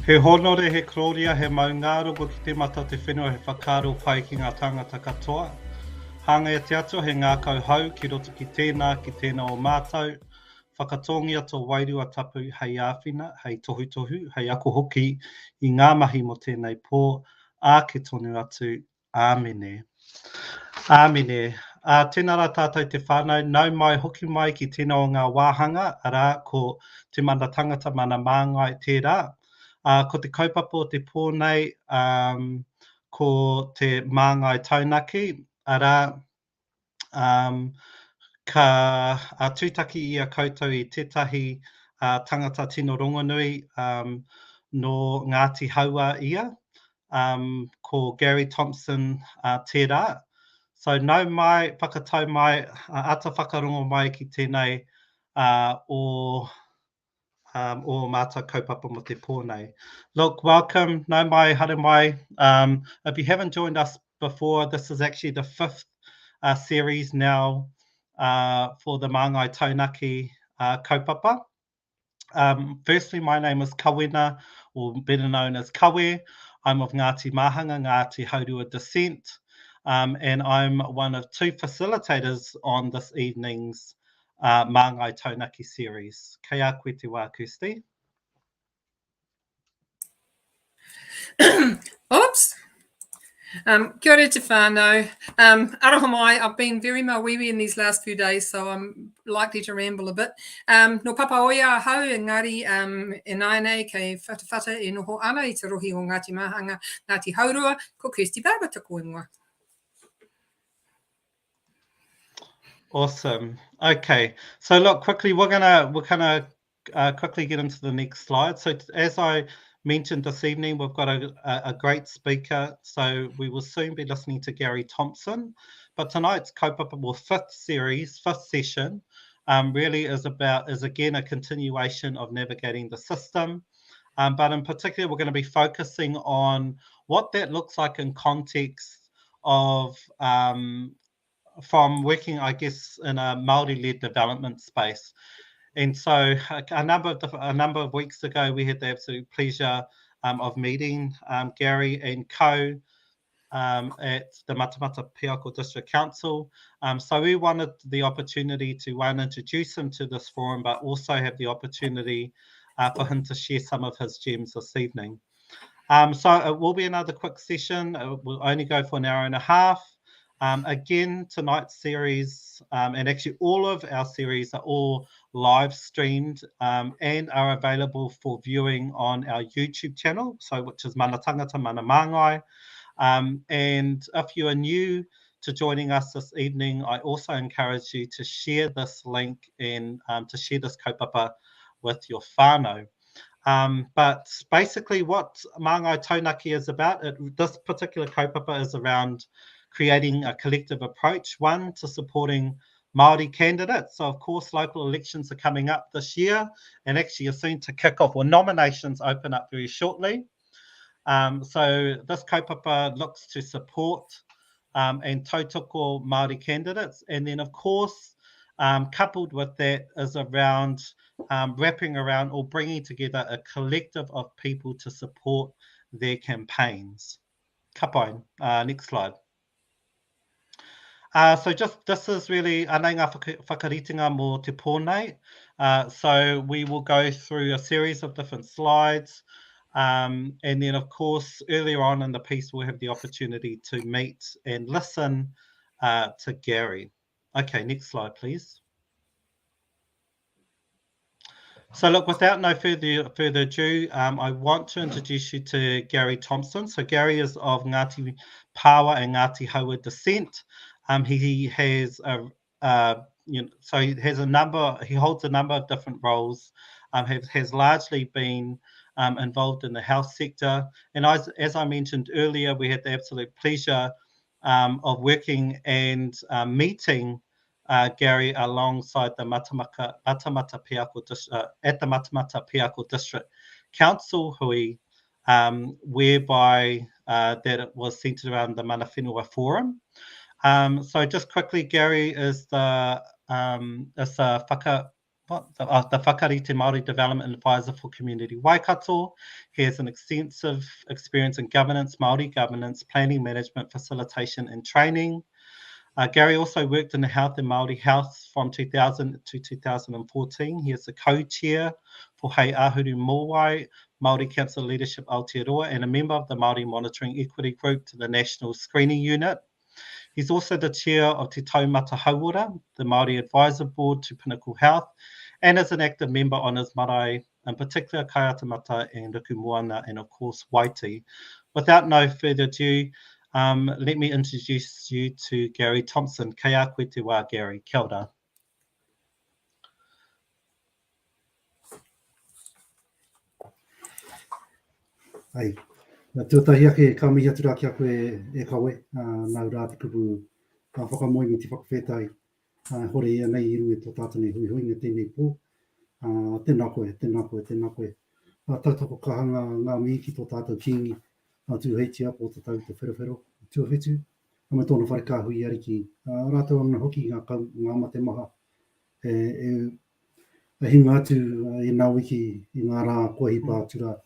He honore, he kloria, he maungarogo ki te mata te whenua he whakaro pai ki ngā tangata katoa. Hanga e te ato he ngā kauhau ki roto ki tēnā o mātou. Whakatongia tō wairua tapu hei āwhina, hei tohu tohu, hei ako hoki I ngā mahi mo tēnei pō, a ke tonu atu, āmene. Āmene. Tēnā rā tātou te whānau, nau mai hoki mai ki tēnā o ngā wāhanga, arā ko te mana tangata mana māngai tērā. Ko te kaupapa o te pōnei, ko te Maangai Taunaki, arā ka tūtaki ia koutou I tētahi tangata tino rongonui no Ngaati Hauaa ia, ko Gary Thompson tērā. So nau mai, whakatau mai, ata whakarongo mai ki tēnei o mātou kaupapa mo te pōnei. Look, welcome, nau mai, haere mai. If you haven't joined us before, this is actually the 5th series now for the Maangai Taunaki kaupapa. Firstly, my name is Kawena, or better known as Kawe. I'm of Ngāti Mahanga, Ngāti Haurua descent, and I'm one of 2 facilitators on this evening's Maangai Taunaki series. Kei a koe te wā, Kirsty. Oops. Kia ora te whānau. Aroha mai, I've been very mawiri in these last few days, so I'm likely to ramble a bit. No papaoia hau, engari, e naenei kei whatawhata e noho ana I te rohi o Ngāti Mahanga, Ngāti Haurua, ko Kirsty Barber te koingoa. Awesome. Okay, so look, quickly, we're gonna quickly get into the next slide. So as I mentioned this evening, we've got a great speaker. So we will soon be listening to Gary Thompson. But tonight's kaupapa, well, 5th session, really is again a continuation of navigating the system. But in particular, we're going to be focusing on what that looks like in context of from working, I guess, in a Māori-led development space. And so a number of weeks ago, we had the absolute pleasure of meeting Gary and co at the Matamata-Piako District Council. So we wanted the opportunity to, one, introduce him to this forum, but also have the opportunity for him to share some of his gems this evening. So it will be another quick session. It will only go for an hour and a half. Again, tonight's series, and actually all of our series are all live streamed and are available for viewing on our YouTube channel, so which is Mana Tangata Mana Māngai. And if you are new to joining us this evening, I also encourage you to share this link and to share this kaupapa with your whānau. But basically what Maangai Taunaki is about, this particular kaupapa is around creating a collective approach, one, to supporting Māori candidates. So, of course, local elections are coming up this year and actually are soon to kick off, or nominations open up very shortly. So this kaupapa looks to support and tautoko Māori candidates. And then, of course, coupled with that is around wrapping around or bringing together a collective of people to support their campaigns. Ka pai. Next slide. So just this is really anei ngā whakaritinga mō te pōnei. So we will go through a series of different slides. And then, of course, earlier on in the piece, we'll have the opportunity to meet and listen to Gary. Okay, next slide, please. So look, without no further ado, I want to introduce you to Gary Thompson. So Gary is of Ngāti Paaoa and Ngāti Hauaa descent. He has so he holds a number of different roles, has largely been involved in the health sector. And as I mentioned earlier, we had the absolute pleasure of working and meeting Gary alongside the Matamata-Piako at the Matamata-Piako District Council, hui, whereby that it was centered around the Manawhenua Forum. So just quickly, Gary is the Whakarite Māori Development Advisor for Community Waikato. He has an extensive experience in governance, Māori governance, planning, management, facilitation, and training. Gary also worked in the Health and Māori Health from 2000 to 2014. He is the co-chair for Hei Ahuru Mowai Māori Council Leadership Aotearoa and a member of the Māori Monitoring Equity Group to the National Screening Unit. He's also the chair of Te Taumata Hauaa, the Māori Advisor Board to Pinnacle Health, and is an active member on his marae, in particular Kaiatamata and Rukumuana, and of course Waiti. Without no further ado, let me introduce you to Gary Thompson. Kei a koe te wā, Gary. Kia ora. Ai, tuatahi ake ka mihi atu rā ki a koe e kawe, nau rā te kupu ka whakamoenga te whakawhetai, hore ia nei iru e tō tātane hui huinga tēnei pō. Tēnā koe. Tautoko ka hanga ngā mihi ki tō tātou kingi, tū heitia po te tau te wherewhero, tua whetu, me tōna whare ka hui ariki. Rātou ana hoki ngā mate maha, e hinga atu e nā wiki i ngā rā kohi pātura,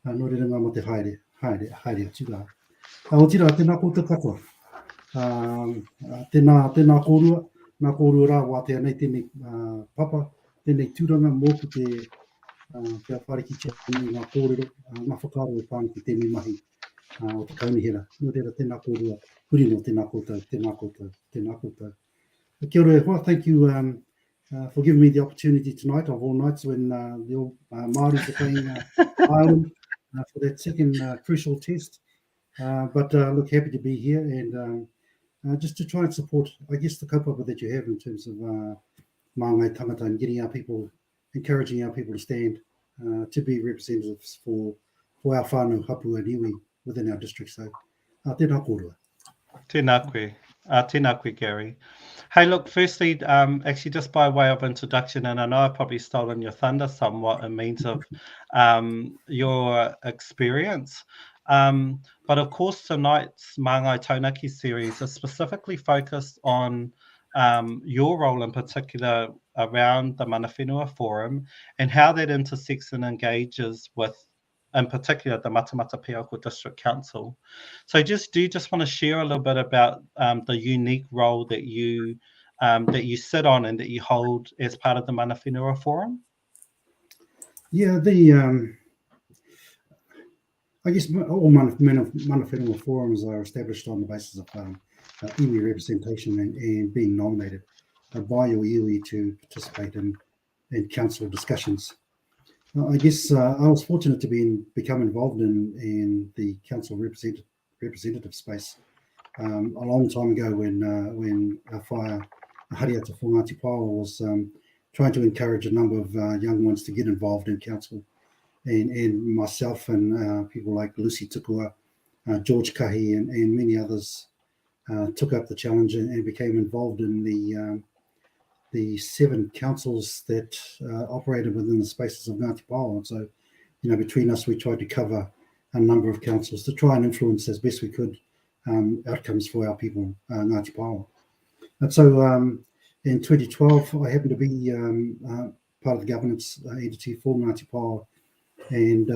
no reira ngā mate haere atu rā. O tira, tēnā koutou katoa. Tēnā kōrua, nā kōrua rā wātea nei tēnei papa, tēnei tūranga mōku te whariki tia ngā kōrero, ngā whakaro e pāna ki tēnei mahi o te kaunihera. No reira tēnā kōrua, huri no tēnā koutou. Kia ora e hoa, thank you for giving me the opportunity tonight of all nights when the Māoris are playing Ireland for that second crucial test. But look, happy to be here and just to try and support, I guess, the kaupapa that you have in terms of Maangai Tangata and getting our people, encouraging our people to stand to be representatives for our whānau hapu and iwi within our district. So, tēnā kōrua. Tēnā koe. Tēnā koe, Gary. Hey, look, firstly, actually, just by way of introduction, and I know I've probably stolen your thunder somewhat in means of your experience. But of course, tonight's Maangai Taunaki series is specifically focused on your role in particular around the Manawhenua Forum and how that intersects and engages with, in particular, the Matamata-Piako District Council. So do you just want to share a little bit about the unique role that you sit on and that you hold as part of the Manawhenua Forum? Yeah, I guess all Manawhenua forums are established on the basis of iwi representation and being nominated by your iwi to participate in council discussions. I guess I was fortunate to become involved in the council representative space a long time ago when our whaia Hariata for Ngāti Paaoa was trying to encourage a number of young ones to get involved in council. And myself and people like Lucy Tukua, George Kahi, and many others took up the challenge and became involved in the 7 councils that operated within the spaces of Ngāti Paaoa. So, between us, we tried to cover a number of councils to try and influence as best we could outcomes for our people, Ngāti Paaoa. And so in 2012, I happened to be part of the governance entity for Ngāti Paaoa. And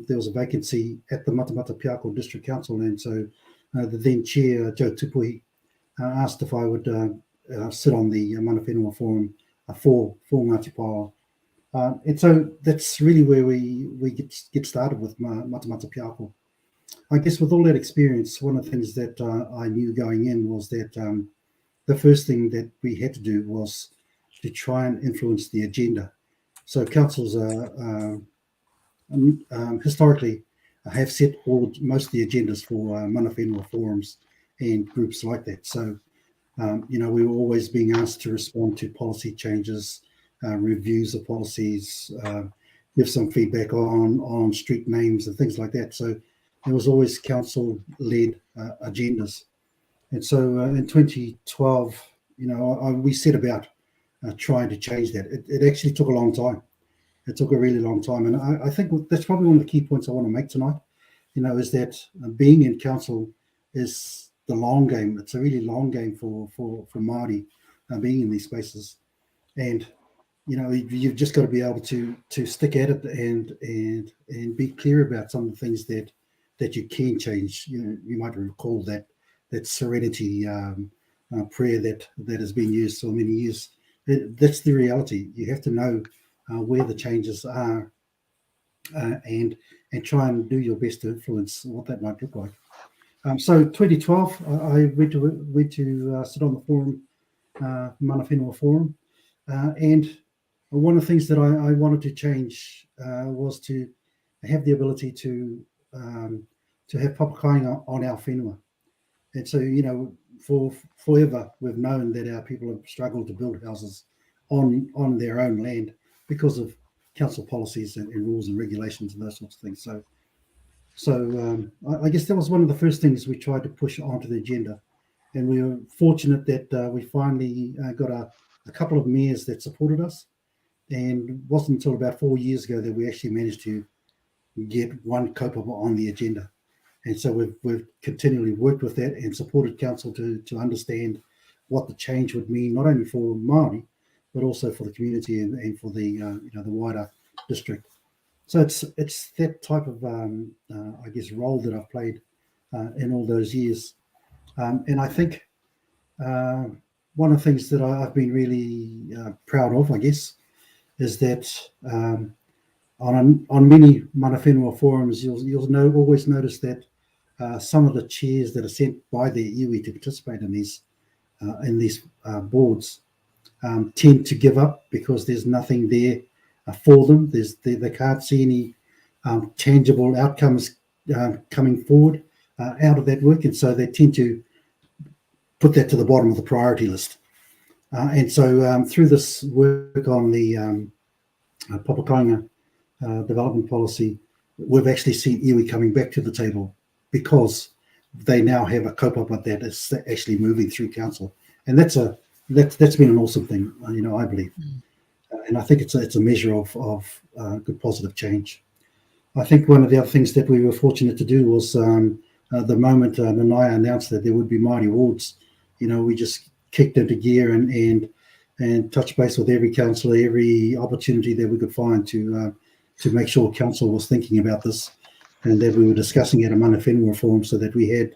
there was a vacancy at the Matamata-Piako District Council, and so the then chair, Joe Tupuhi, asked if I would sit on the Manawhenua Forum for Ngāti Paaoa. And so that's really where we get started with Matamata-Piako. I guess with all that experience, one of the things that I knew going in was that the first thing that we had to do was to try and influence the agenda. So councils are historically have set most of the agendas for Manawhenua forums and groups like that. So We were always being asked to respond to policy changes, reviews of policies, give some feedback on street names and things like that. So there was always council-led agendas. And so in 2012, we set about trying to change that. It actually took a long time. It took a really long time. And I think that's probably one of the key points I want to make tonight, is that being in council is the long game. It's a really long game for Māori being in these spaces. And, you've just got to be able to stick at it and be clear about some of the things that you can change. You might recall that serenity prayer that has been used for many years. That's the reality. You have to know where the changes are and try and do your best to influence what that might look like. So 2012, I went to sit on the forum, Manawhenua Forum, and one of the things that I wanted to change was to have the ability to have papakainga on our whenua. And so, for forever, we've known that our people have struggled to build houses on their own land because of council policies and rules and regulations and those sorts of things. So I guess that was one of the first things we tried to push onto the agenda. And we were fortunate that we finally got a couple of mayors that supported us. And it wasn't until about 4 years ago that we actually managed to get one kaupapa on the agenda. And so we've continually worked with that and supported council to understand what the change would mean, not only for Māori, but also for the community and for the the wider district. So it's that type of role that I've played in all those years, and I think one of the things that I've been really proud of, I guess, is that on many Manawhenua forums, you'll always notice that some of the chairs that are sent by the iwi to participate in these boards tend to give up because there's nothing there for them. They can't see any tangible outcomes coming forward out of that work, and so they tend to put that to the bottom of the priority list. And so through this work on the papakainga development policy, we've actually seen iwi coming back to the table because they now have a kaupapa that is actually moving through council, and that's been an awesome thing, I believe, and I think it's a measure of good positive change. I think one of the other things that we were fortunate to do was the moment Nanaia announced that there would be Māori wards, we just kicked into gear and touched base with every councillor, every opportunity that we could find to make sure council was thinking about this, and that we were discussing at a Manawhenua forum so that we had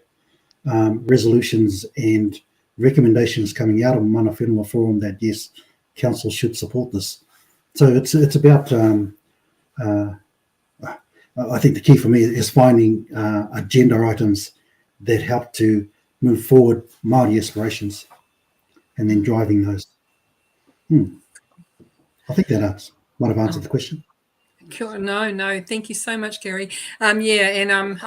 resolutions and recommendations coming out of Manawhenua forum that yes, council should support this. So it's about I think the key for me is finding agenda items that help to move forward Māori aspirations and then driving those. I think that might have answered the question. Cool. No, thank you so much, Gary. I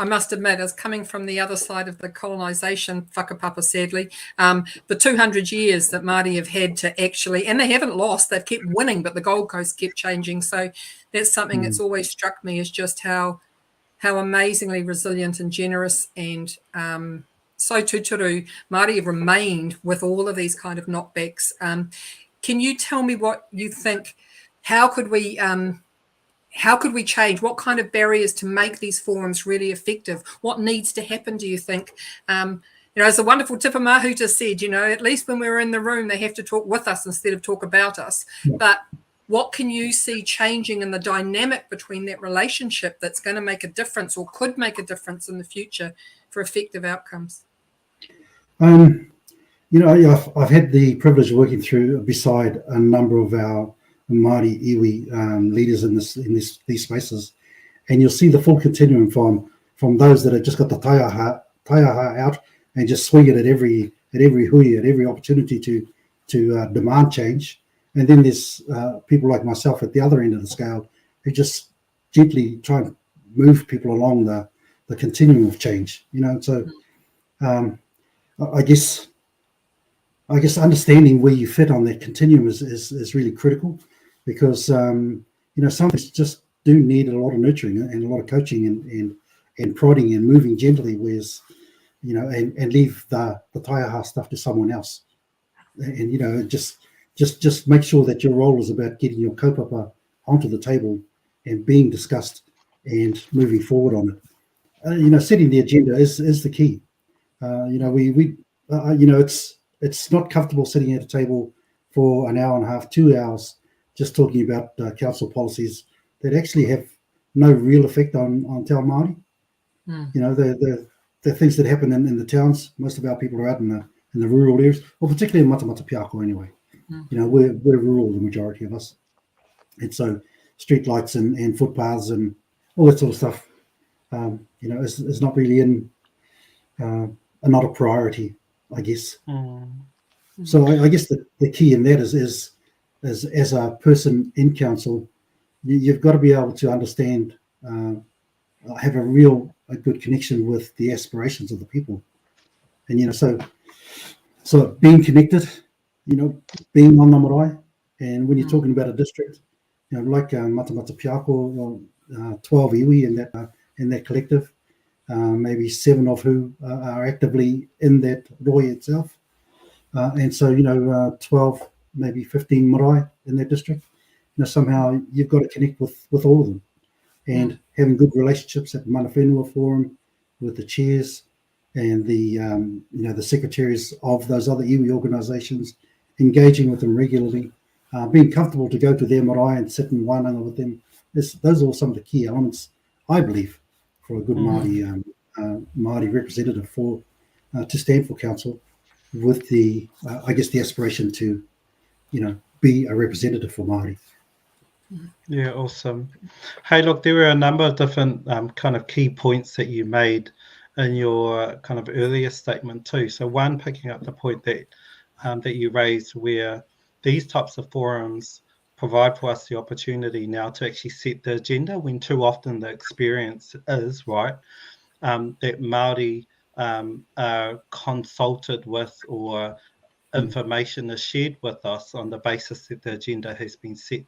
must admit, as coming from the other side of the colonisation whakapapa, sadly, the 200 years that Māori have had to actually, and they haven't lost, they've kept winning, but the Gold Coast kept changing. So that's something that's always struck me, is just how amazingly resilient and generous and so tūturu Māori have remained with all of these kind of knockbacks. Can you tell me what you think? How could we change? What kind of barriers to make these forums really effective? What needs to happen, do you think? As a wonderful Tipa Mahu just said, at least when we're in the room, they have to talk with us instead of talk about us. Yeah. But what can you see changing in the dynamic between that relationship that's going to make a difference or could make a difference in the future for effective outcomes? I've had the privilege of working beside a number of our Māori iwi leaders in these spaces, and you'll see the full continuum from those that have just got the taiaha out and just swing it at every hui, at every opportunity to demand change, and then there's people like myself at the other end of the scale who just gently try and move people along the continuum of change. So I guess I guess understanding where you fit on that continuum is really critical, because some things just do need a lot of nurturing and a lot of coaching and prodding and moving gently, whereas and leave the taiaha stuff to someone else, and just make sure that your role is about getting your kaupapa onto the table and being discussed and moving forward on it. Setting the agenda is the key. It's not comfortable sitting at a table for an hour and a half, 2 hours, just talking about council policies that actually have no real effect on Te Ao Māori. The things that happen in the towns. Most of our people are out in the rural areas, or particularly in Matamata-Piako anyway. We're rural, the majority of us, and so street lights and footpaths and all that sort of stuff, is not really not a priority, I guess. So I guess the key in that is as a person in council, you've got to be able to understand, have a good connection with the aspirations of the people, and so being connected, being on the marae, and when you're talking about a district, like Matamata-Piako, 12 iwi in that collective, maybe 7 of who are actively in that roi itself, and so 12, maybe 15 marae in that district. Somehow you've got to connect with all of them, and having good relationships at the Manawhenua forum with the chairs and the secretaries of those other iwi organisations, engaging with them regularly, being comfortable to go to their marae and sit in wānanga with them. Those are all some of the key elements, I believe, for a good Māori representative to stand for council, with the aspiration to be a representative for Māori. Yeah, awesome. Hey, look, there were a number of different kind of key points that you made in your kind of earlier statement too. So one, picking up the point that you raised, where these types of forums provide for us the opportunity now to actually set the agenda, when too often the experience is, right, that Māori are consulted with, or information is shared with us on the basis that the agenda has been set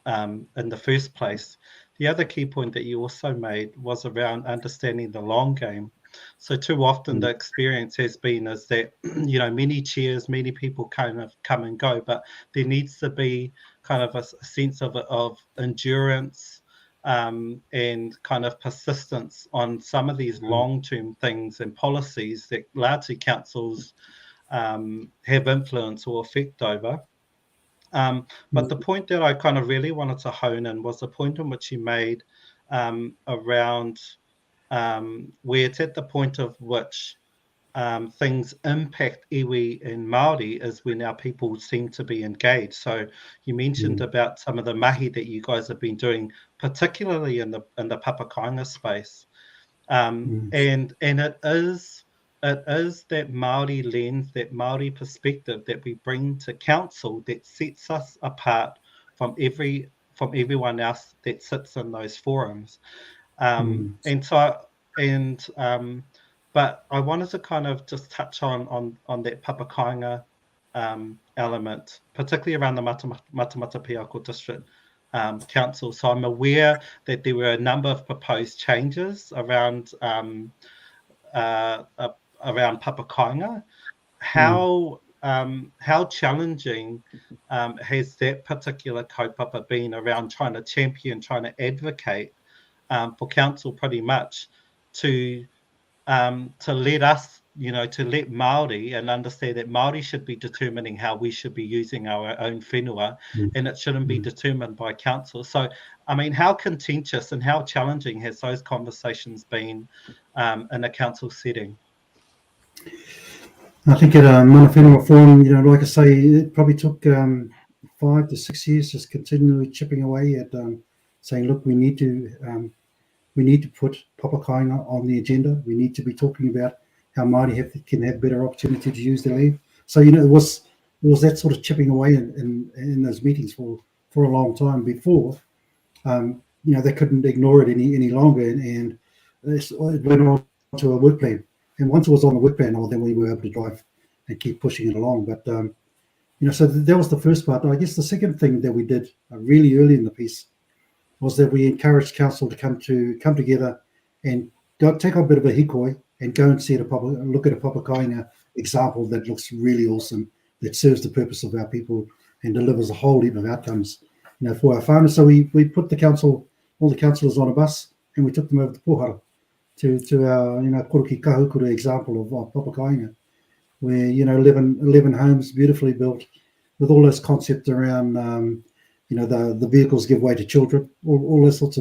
in the first place. The other key point that you also made was around understanding the long game. So too often the experience has been is that many chairs, many people kind of come and go, but there needs to be kind of a sense of endurance and kind of persistence on some of these long-term things and policies that largely councils have influence or effect over. But the point that I kind of really wanted to hone in was the point in which you made around where it's at the point of which things impact iwi and Māori is when our people seem to be engaged. So you mentioned about some of the mahi that you guys have been doing, particularly in the papakainga space, and it is that Māori lens, that Māori perspective that we bring to council that sets us apart from everyone else that sits in those forums. But I wanted to kind of just touch on that papakainga element, particularly around the Matamata-Piako district council. So I'm aware that there were a number of proposed changes around papakainga. How challenging has that particular kaupapa been around trying to champion, trying to advocate for council pretty much to let us, to let Māori and understand that Māori should be determining how we should be using our own whenua, and it shouldn't be determined by council. So, I mean, how contentious and how challenging has those conversations been in a council setting? I think at a Manawhenua forum, like I say, it probably took 5 to 6 years, just continually chipping away at saying, look, we need to put papakainga on the agenda. We need to be talking about how Māori can have better opportunity to use their land. So it was that sort of chipping away in those meetings for a long time before they couldn't ignore it any longer, and it went on to a work plan. And once it was on the work plan, then we were able to drive keep pushing it along. But so that was the first part. I guess the second thing that we did really early in the piece was that we encouraged council to come together and take a bit of a hikoi and go and look at a papakainga example that looks really awesome, that serves the purpose of our people and delivers a whole heap of outcomes, for our farmers. So we put all the councillors on a bus, and we took them over to Pohara to our Koroki Kahukura example of papakainga, where 11 homes beautifully built with all those concepts around the vehicles give way to children, all those sorts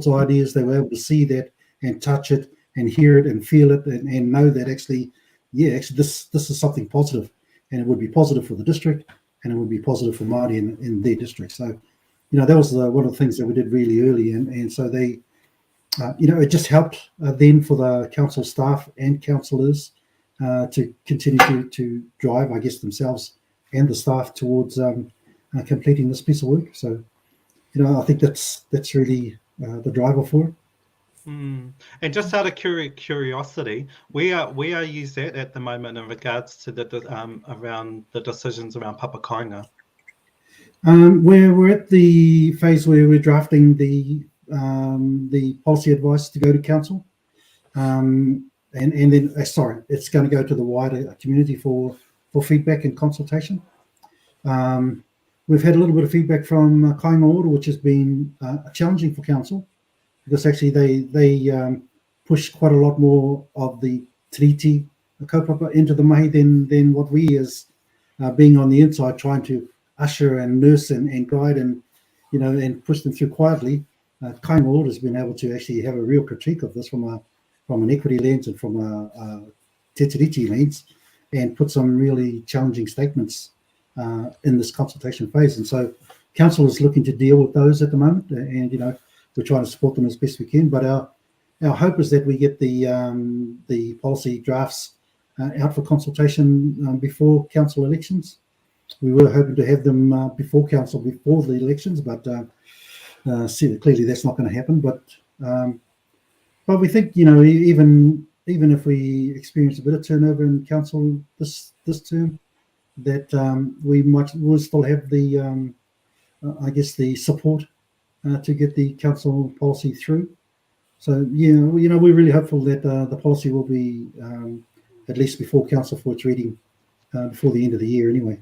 of ideas. They were able to see that and touch it and hear it and feel it and know that actually this is something positive, and it would be positive for the district and it would be positive for Māori in their district. So that was one of the things that we did really early, and so they it just helped then for the council staff and councillors to continue to drive, I guess, themselves and the staff towards completing this piece of work. So I think that's really the driver for it. And just out of curiosity, where are you at the moment in regards to around the decisions around papakainga? We're at the phase where we're drafting the policy advice to go to council, and then it's going to go to the wider community for feedback and consultation. We've had a little bit of feedback from Kainga Order, which has been challenging for council, because actually they push quite a lot more of the tiriti kaupapa into the mahi than what we as being on the inside trying to usher and nurse and guide and push them through quietly. Kainga Order has been able to actually have a real critique of this from an equity lens and from a te tiriti lens, and put some really challenging statements in this consultation phase. And so council is looking to deal with those at the moment, and we're trying to support them as best we can. But our hope is that we get the policy drafts out for consultation before council elections. We were hoping to have them before council before the elections, but clearly that's not going to happen. But we think even if we experience a bit of turnover in council this term, that we'll still have the the support to get the council policy through. So we're really hopeful that the policy will be at least before council for its reading before the end of the year anyway.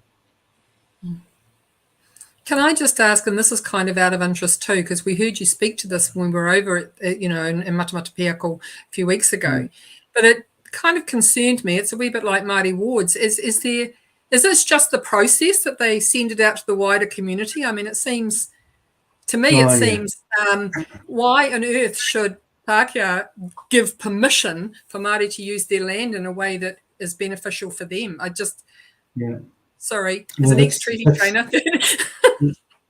Can I just ask, and this is kind of out of interest too, because we heard you speak to this when we were over at, in Matamata-Piako a few weeks ago, but it kind of concerned me. It's a wee bit like Māori wards. Is this just the process that they send it out to the wider community? I mean, it seems, to me, why on earth should Pākehā give permission for Māori to use their land in a way that is beneficial for them? Sorry, as an ex-treaty trainer.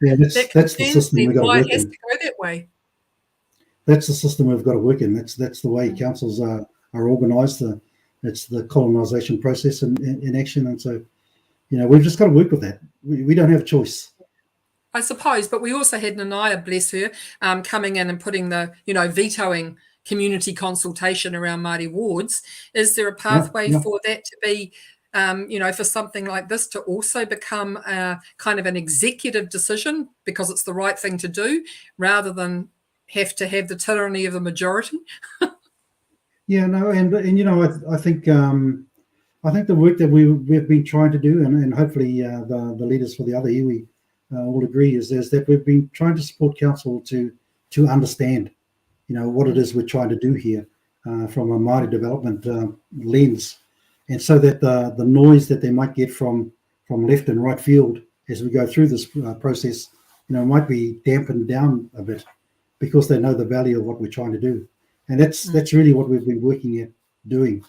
That's the system we've got to work in. Why it has to go that way? That's the system we've got to work in. That's the way councils are organised. It's the colonisation process in action, and so we've just got to work with that. We don't have a choice, I suppose. But we also had Nanaya, bless her, coming in and putting the vetoing community consultation around Māori wards. Is there a pathway for that to be? For something like this to also become kind of an executive decision because it's the right thing to do, rather than have to have the tyranny of the majority. I think the work that we've been trying to do, and hopefully the leaders for the other iwi will agree, is that we've been trying to support council to understand, what it is we're trying to do here from a Māori development lens. And so that the noise that they might get from left and right field as we go through this process, might be dampened down a bit, because they know the value of what we're trying to do. And that's really what we've been working at doing,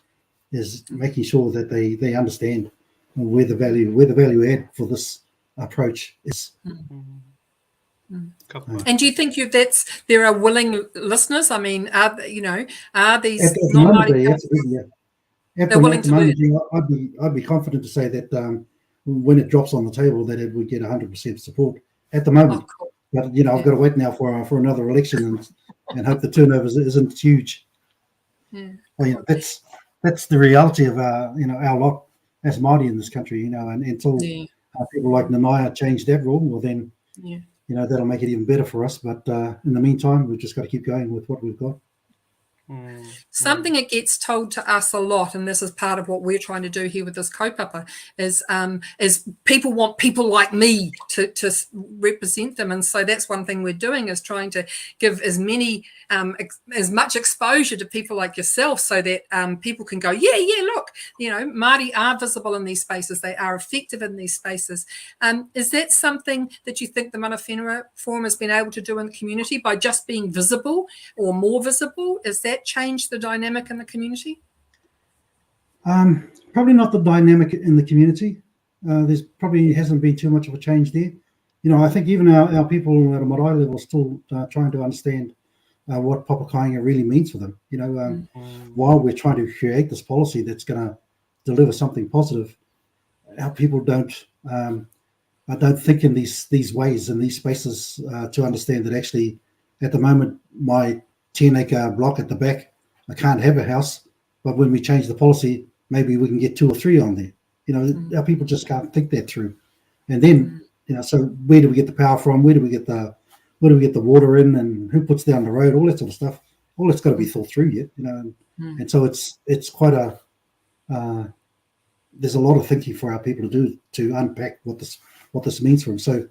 is making sure that they understand where the value add for this approach is. And do you think there are willing listeners? I mean, are these non-Māori? At the moment, I'd be confident to say that when it drops on the table, that it would get 100% support at the moment. Oh, cool. But I've got to wait now for another election and hope the turnover isn't huge. That's the reality of our lot. as Māori in this country, and until people like Nanaia change that rule, well then, that'll make it even better for us. But in the meantime, we've just got to keep going with what we've got. Something that gets told to us a lot, and this is part of what we're trying to do here with this kaupapa, is people want people like me to represent them, and so that's one thing we're doing, is trying to give as much exposure to people like yourself, so that people can go, look, Māori are visible in these spaces, they are effective in these spaces. Is that something that you think the Manawhenua Forum has been able to do in the community by just being visible or more visible? Is that change the dynamic in the community? Probably not the dynamic in the community. There's probably hasn't been too much of a change there. I think even our people at a marae level are still trying to understand what papakainga really means for them. While we're trying to create this policy that's going to deliver something positive, our people don't think in these ways, in these spaces, to understand that actually at the moment my 10-acre block at the back, I can't have a house, but when we change the policy, maybe we can get 2 or 3 on there. Our people just can't think that through. And then, so where do we get the power from? Where do we get the water in, and who puts down the road? All that sort of stuff. All that's got to be thought through yet, And so it's quite there's a lot of thinking for our people to do to unpack what this means for them. So,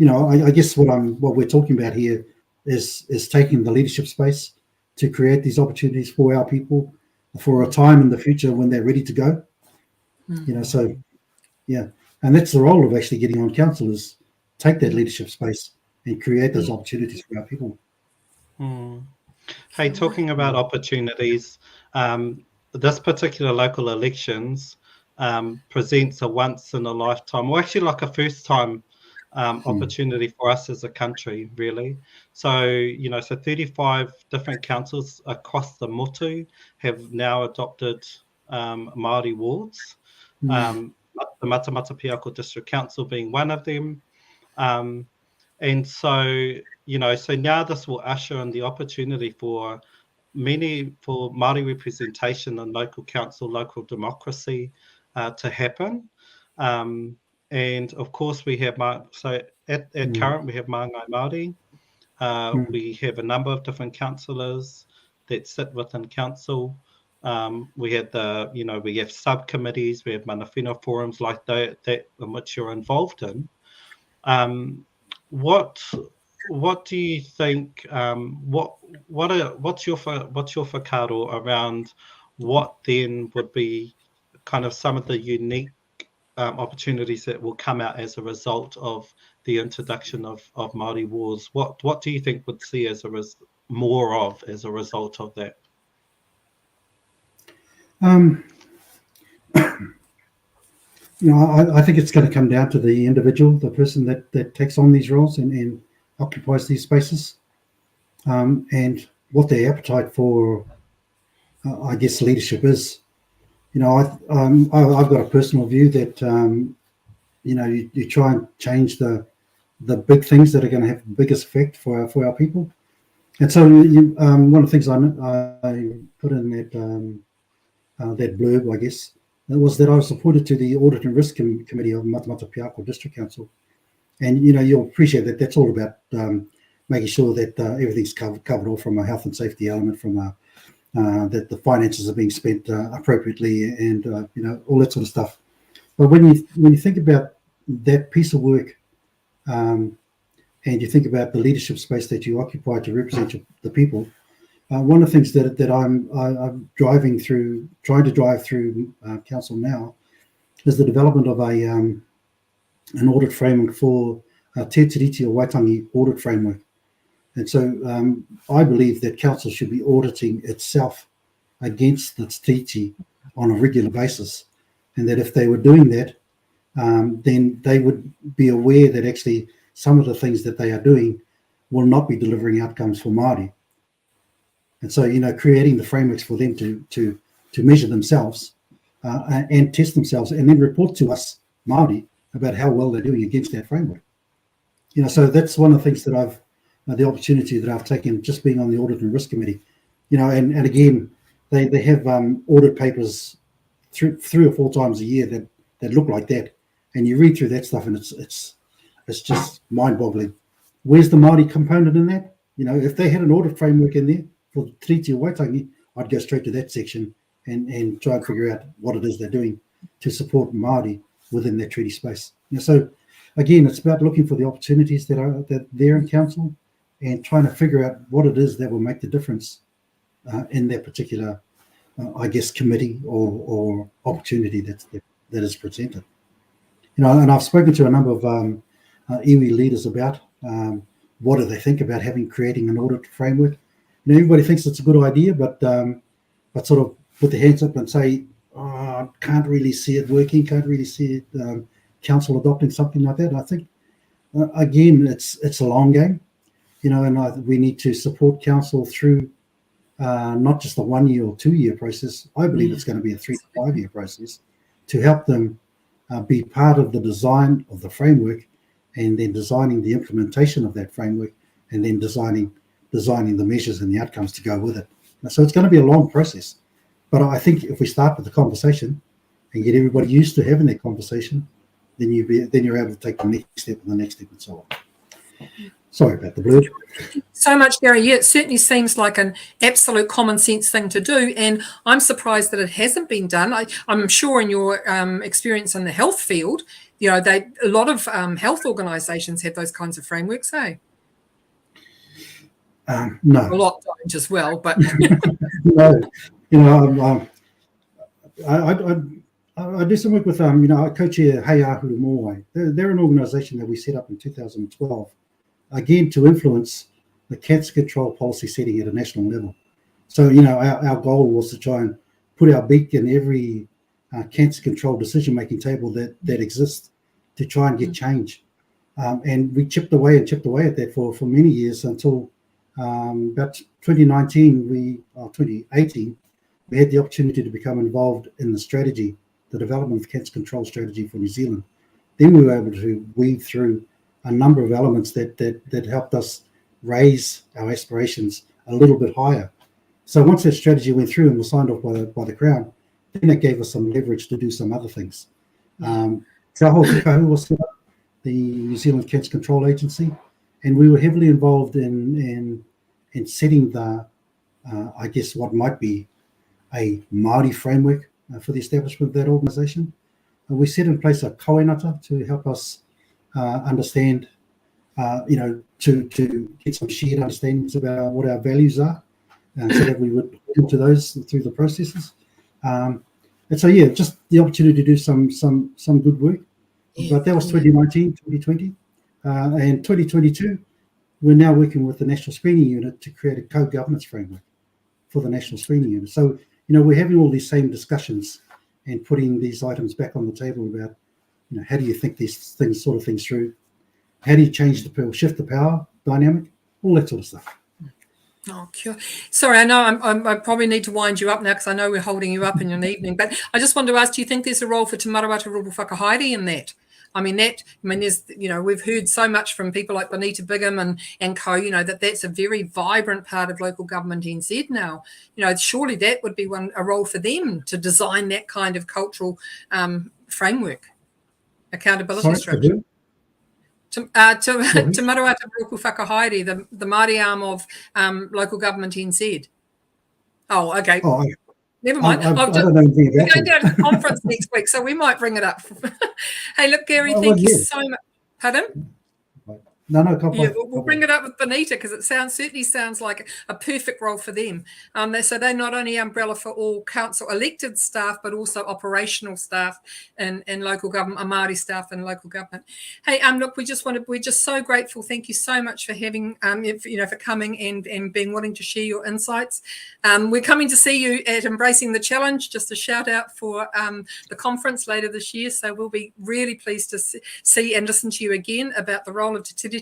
I guess what we're talking about here is taking the leadership space to create these opportunities for our people for a time in the future when they're ready to go. So and that's the role of actually getting on council, is take that leadership space and create those opportunities for our people. Hey, talking about opportunities, this particular local elections presents a once in a lifetime, or actually like a first time opportunity for us as a country, really. So, so 35 different councils across the motu have now adopted Māori wards. The Matamata-Piako District Council being one of them. And so, so now this will usher in the opportunity for Māori representation in local council, local democracy to happen. And of course, we have at current we have Maangai Māori. We have a number of different councillors that sit within council. We have we have subcommittees, we have Manawhenua forums like that in which you're involved in. What do you think? What's your whakaaro around what then would be kind of some of the unique opportunities that will come out as a result of the introduction of Māori wars? What do you think would see as more of as a result of that? I think it's going to come down to the individual, the person that takes on these roles and occupies these spaces, and what their appetite for, I guess, leadership is. I've got a personal view that you try and change the big things that are going to have the biggest effect for our people. And so one of the things I put in that blurb, I guess, was that I was appointed to the Audit and Risk Committee of Matamata-Piako District Council. And, you'll appreciate that that's all about making sure that everything's covered off from a health and safety element, from that the finances are being spent appropriately, and, all that sort of stuff. But when you think about that piece of work, and you think about the leadership space that you occupy to represent the people, one of the things that I'm trying to drive through council now is the development of an audit framework for Te Tiriti o Waitangi audit framework. And so I believe that council should be auditing itself against the Tiriti on a regular basis, and that if they were doing that, then they would be aware that actually some of the things that they are doing will not be delivering outcomes for Māori. And so, creating the frameworks for them to measure themselves and test themselves, and then report to us, Māori, about how well they're doing against that framework. So that's one of the things that the opportunity that I've taken just being on the Audit and Risk Committee. And again, they have audit papers 3 or 4 times a year that look like that, and you read through that stuff, and it's just mind-boggling. Where's the Māori component in that? You know, if they had an audit framework in there for Treaty of Waitangi, I'd go straight to that section and try and figure out what it is they're doing to support Māori within that treaty space. You know, so again, it's about looking for the opportunities that they're in council and trying to figure out what it is that will make the difference in that particular, I guess, committee or opportunity that is presented. You know, and I've spoken to a number of iwi leaders about what do they think about creating an audit framework. You know, everybody thinks it's a good idea, but sort of put their hands up and say, oh, can't really see it working, can't really see it, council adopting something like that. I think, again, it's a long game, you know, and we need to support council through not just a 1 year or 2 year process. I believe it's going to be a 3 to 5 year process to help them be part of the design of the framework, and then designing the implementation of that framework, and then designing the measures and the outcomes to go with it. So it's going to be a long process. But I think if we start with the conversation and get everybody used to having that conversation, then you're able to take the next step and the next step and so on. Sorry about the blurb. So much, Gary. Yeah, it certainly seems like an absolute common sense thing to do, and I'm surprised that it hasn't been done. I'm sure in your experience in the health field, you know, a lot of health organisations have those kinds of frameworks, eh? No. A lot don't as well, but no. You know, I do some work with, you know, I co-chair Hauaa Maangai. They're an organisation that we set up in 2012, again, to influence the cancer control policy setting at a national level. So, you know, our goal was to try and put our beak in every cancer control decision-making table that exists to try and get change. And we chipped away at that for many years until about 2018, we had the opportunity to become involved in the strategy, the development of cancer control strategy for New Zealand. Then we were able to weave through a number of elements that helped us raise our aspirations a little bit higher. So once that strategy went through and was signed off by the Crown, then it gave us some leverage to do some other things. Kahu was set up, the New Zealand Cancer Control Agency, and we were heavily involved in setting the, I guess, what might be a Māori framework for the establishment of that organisation. We set in place a kawinata to help us understand, you know, to get some shared understandings about what our values are, so that we would into those through the processes. And so, yeah, just the opportunity to do some good work. But that was 2019, 2020. And 2022, we're now working with the National Screening Unit to create a co-governance framework for the National Screening Unit. So, you know, we're having all these same discussions and putting these items back on the table about, you know, how do you think these things through? How do you shift the power dynamic? All that sort of stuff. Oh, cool. Sorry, I know I probably need to wind you up now because I know we're holding you up in an evening, but I just wanted to ask, do you think there's a role for Te Marawata Rupu Whakahaere in that? There's, you know, we've heard so much from people like Bonita Bigham and co, you know, that's a very vibrant part of local government NZ now. You know, surely that would be a role for them to design that kind of cultural framework, accountability structure. Te Marawata Rupu Whakahaere, the Māori arm of local government NZ. Oh, okay. Oh, never mind. I don't know we're going down to the conference next week, so we might bring it up. Hey, look, Gary, thank you so much. Pardon? No, we'll bring it up with Bonita because it certainly sounds like a perfect role for them. So they're not only umbrella for all council elected staff, but also operational staff and local government, Māori staff and local government. Hey, look, we're just so grateful. Thank you so much for having, for coming and being willing to share your insights. We're coming to see you at Embracing the Challenge. Just a shout out for the conference later this year. So we'll be really pleased to see and listen to you again about the role of Te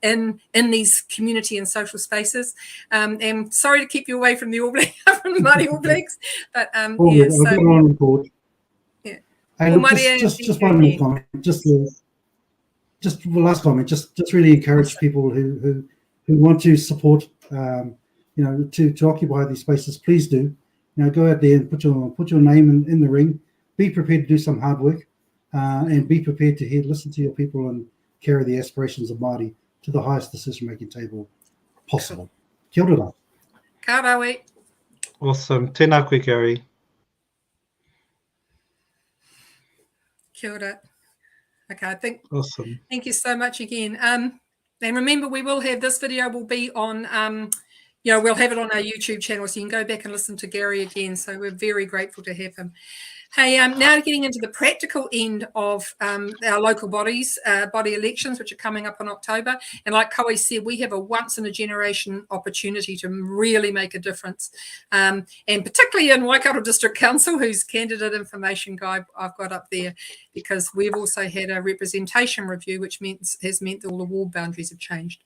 in these community and social spaces. And sorry to keep you away from the Māori All Blacks, but on record. Yeah. Hey, look, just one more comment. Just the last comment. Just really encourage people who want to support, to occupy these spaces. Please do. You know, go out there and put your name in the ring. Be prepared to do some hard work. and be prepared to listen to your people and carry the aspirations of Māori to the highest decision-making table possible. Kia ora. Ka rawe. Awesome. Tēnā koe, Gary. Kia ora. Okay, I think. Awesome. Thank you so much again. And remember, we will have this video will be on, we'll have it on our YouTube channel, so you can go back and listen to Gary again. So we're very grateful to have him. Hey, now getting into the practical end of our local body elections, which are coming up in October. And like Koe said, we have a once-in-a-generation opportunity to really make a difference. And particularly in Waikato District Council, whose candidate information guide I've got up there, because we've also had a representation review, which has meant that all the ward boundaries have changed.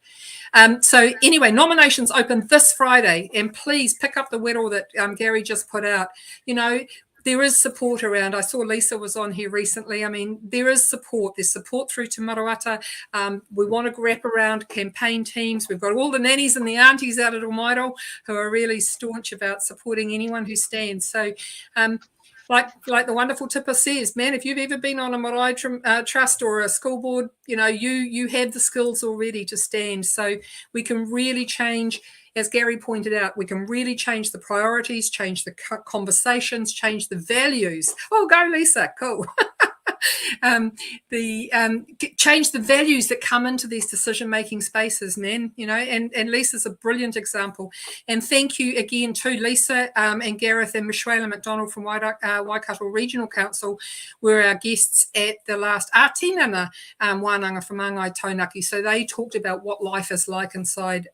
So anyway, nominations open this Friday, and please pick up the whittle that Gary just put out. You know, there is support around. I saw Lisa was on here recently. I mean, there is support. There's support through Te Maruata. We want to wrap around campaign teams. We've got all the nannies and the aunties out at Omairo who are really staunch about supporting anyone who stands. So like the wonderful Tipper says, man, if you've ever been on a marae trust or a school board, you know, you have the skills already to stand. So we can really change. As Gary pointed out, we can really change the priorities, change the conversations, change the values. Oh, go Lisa, cool. Change the values that come into these decision-making spaces, man, you know, and Lisa's a brilliant example. And thank you again to Lisa and Gareth and Michelle McDonald from Waikato Regional Council were our guests at the last Ātinana wānanga from Maangai Taunaki. So they talked about what life is like inside,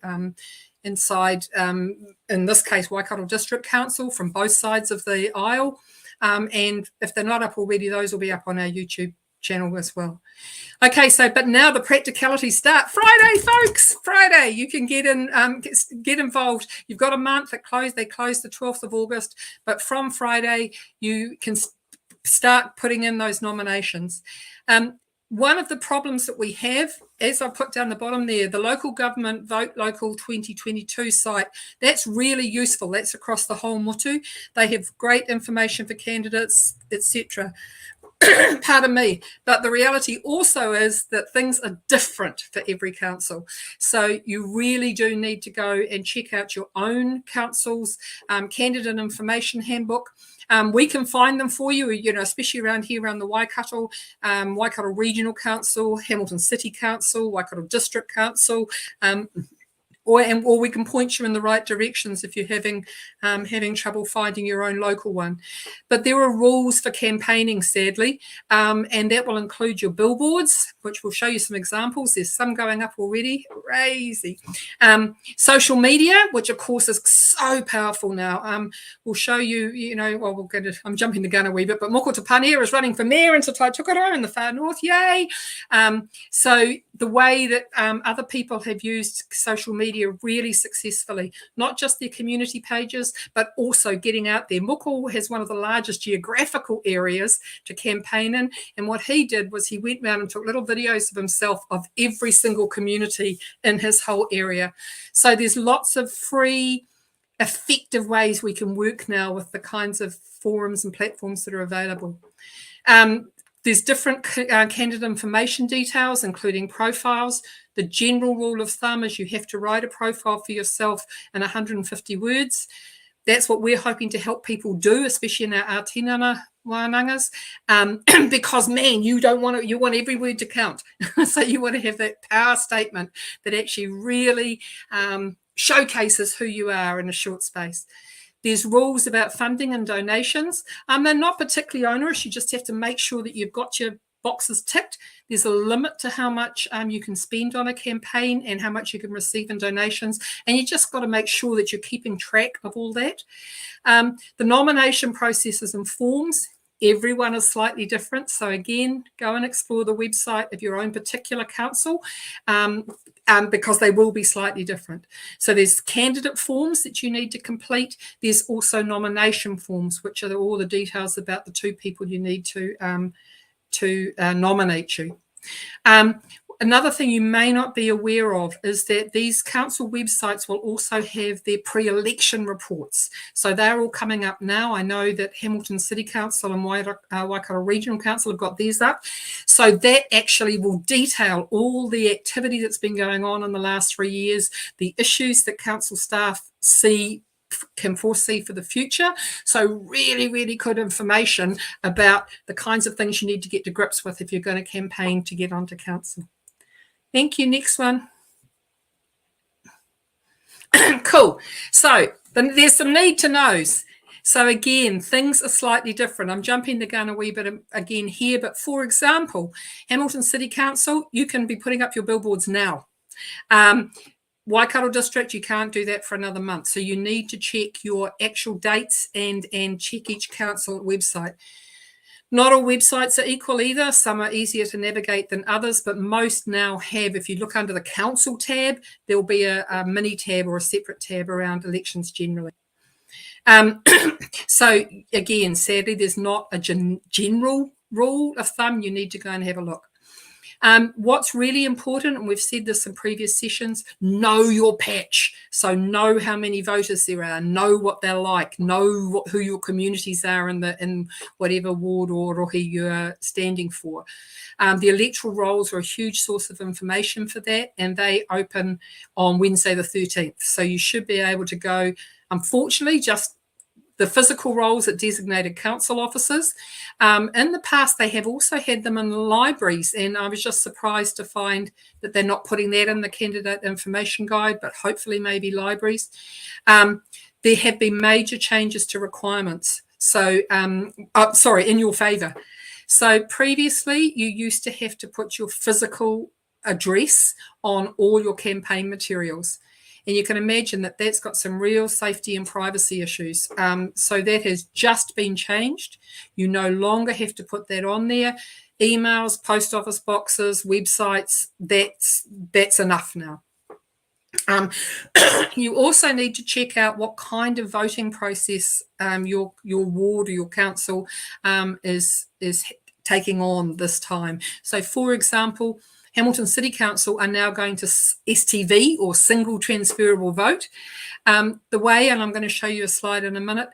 in this case, Waikato District Council from both sides of the aisle. And if they're not up already, those will be up on our YouTube channel as well. Okay, so but now the practicalities start. Friday, folks, Friday. You can get in, get involved. You've got a month. They close the 12th of August, but from Friday you can start putting in those nominations. One of the problems that we have, as I put down the bottom there, the local government Vote Local 2022 site, that's really useful. That's across the whole motu. They have great information for candidates, etc. Pardon me. But the reality also is that things are different for every council. So you really do need to go and check out your own council's candidate information handbook. We can find them for you, you know, especially around here, around the Waikato, Waikato Regional Council, Hamilton City Council, Waikato District Council, or we can point you in the right directions if you're having trouble finding your own local one. But there are rules for campaigning, sadly, and that will include your billboards, which we'll show you some examples. There's some going up already, crazy. Social media, which of course is so powerful now. We'll show you, you know, well, we'll get it. I'm jumping the gun a wee bit, but Moko Tapania is running for mayor in Te Taitukaro in the far north, yay! So the way that other people have used social media really successfully, not just their community pages, but also getting out there. Moko has one of the largest geographical areas to campaign in, and what he did was he went around and took little videos of himself of every single community in his whole area. So there's lots of free, effective ways we can work now with the kinds of forums and platforms that are available. There's different candidate information details, including profiles. The general rule of thumb is you have to write a profile for yourself in 150 words. That's what we're hoping to help people do, especially in our Ātinana wānangas, because, man, you want every word to count. So you want to have that power statement that actually really showcases who you are in a short space. There's rules about funding and donations. They're not particularly onerous. You just have to make sure that you've got your boxes ticked. There's a limit to how much you can spend on a campaign and how much you can receive in donations. And you just got to make sure that you're keeping track of all that. The nomination processes and forms. Everyone is slightly different. So again, go and explore the website of your own particular council because they will be slightly different. So there's candidate forms that you need to complete. There's also nomination forms, which are all the details about the two people you need to nominate you. Another thing you may not be aware of is that these council websites will also have their pre-election reports. So they're all coming up now. I know that Hamilton City Council and Waikato Regional Council have got theirs up. So that actually will detail all the activity that's been going on in the last 3 years, the issues that council staff can foresee for the future. So really, really good information about the kinds of things you need to get to grips with if you're going to campaign to get onto council. Thank you. Next one. Cool. So there's some need to knows. So again, things are slightly different. I'm jumping the gun a wee bit again here, but for example, Hamilton City Council, you can be putting up your billboards now. Waikato District, you can't do that for another month. So you need to check your actual dates and check each council website. Not all websites are equal either. Some are easier to navigate than others, but most now have, if you look under the council tab, there'll be a mini tab or a separate tab around elections generally. So again, sadly, there's not a general rule of thumb. You need to go and have a look. What's really important, and we've said this in previous sessions, know your patch. So know how many voters there are, know what they're like, know who your communities are in whatever ward or rohi you're standing for. The electoral rolls are a huge source of information for that, and they open on Wednesday the 13th. So you should be able to go, unfortunately, just the physical roles at designated council offices. In the past, they have also had them in the libraries, and I was just surprised to find that they're not putting that in the candidate information guide, but hopefully maybe libraries. There have been major changes to requirements. So, in your favour. So previously, you used to have to put your physical address on all your campaign materials. And you can imagine that that's got some real safety and privacy issues. So that has just been changed. You no longer have to put that on there. Emails, post office boxes, websites, that's enough now. You also need to check out what kind of voting process your ward or your council is taking on this time. So, for example, Hamilton City Council are now going to STV, or single transferable vote. The way, and I'm going to show you a slide in a minute,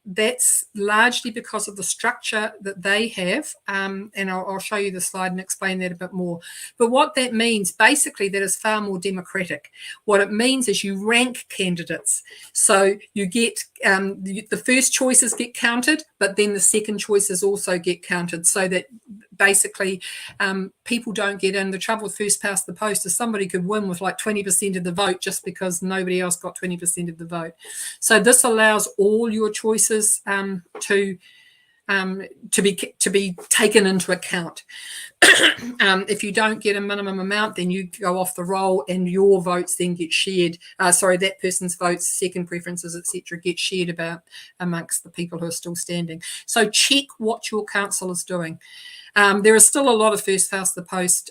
that's largely because of the structure that they have, and I'll show you the slide and explain that a bit more. But what that means, basically, that is far more democratic. What it means is you rank candidates. So you get, the first choices get counted, but then the second choices also get counted, so that basically people don't get in. The trouble with first past the post is somebody could win with like 20% of the vote just because nobody else got 20% of the vote. So this allows all your choices to be taken into account. If you don't get a minimum amount, then you go off the roll, and your votes then get shared. That person's votes, second preferences, etc., get shared about amongst the people who are still standing. So check what your council is doing. There are still a lot of first past the post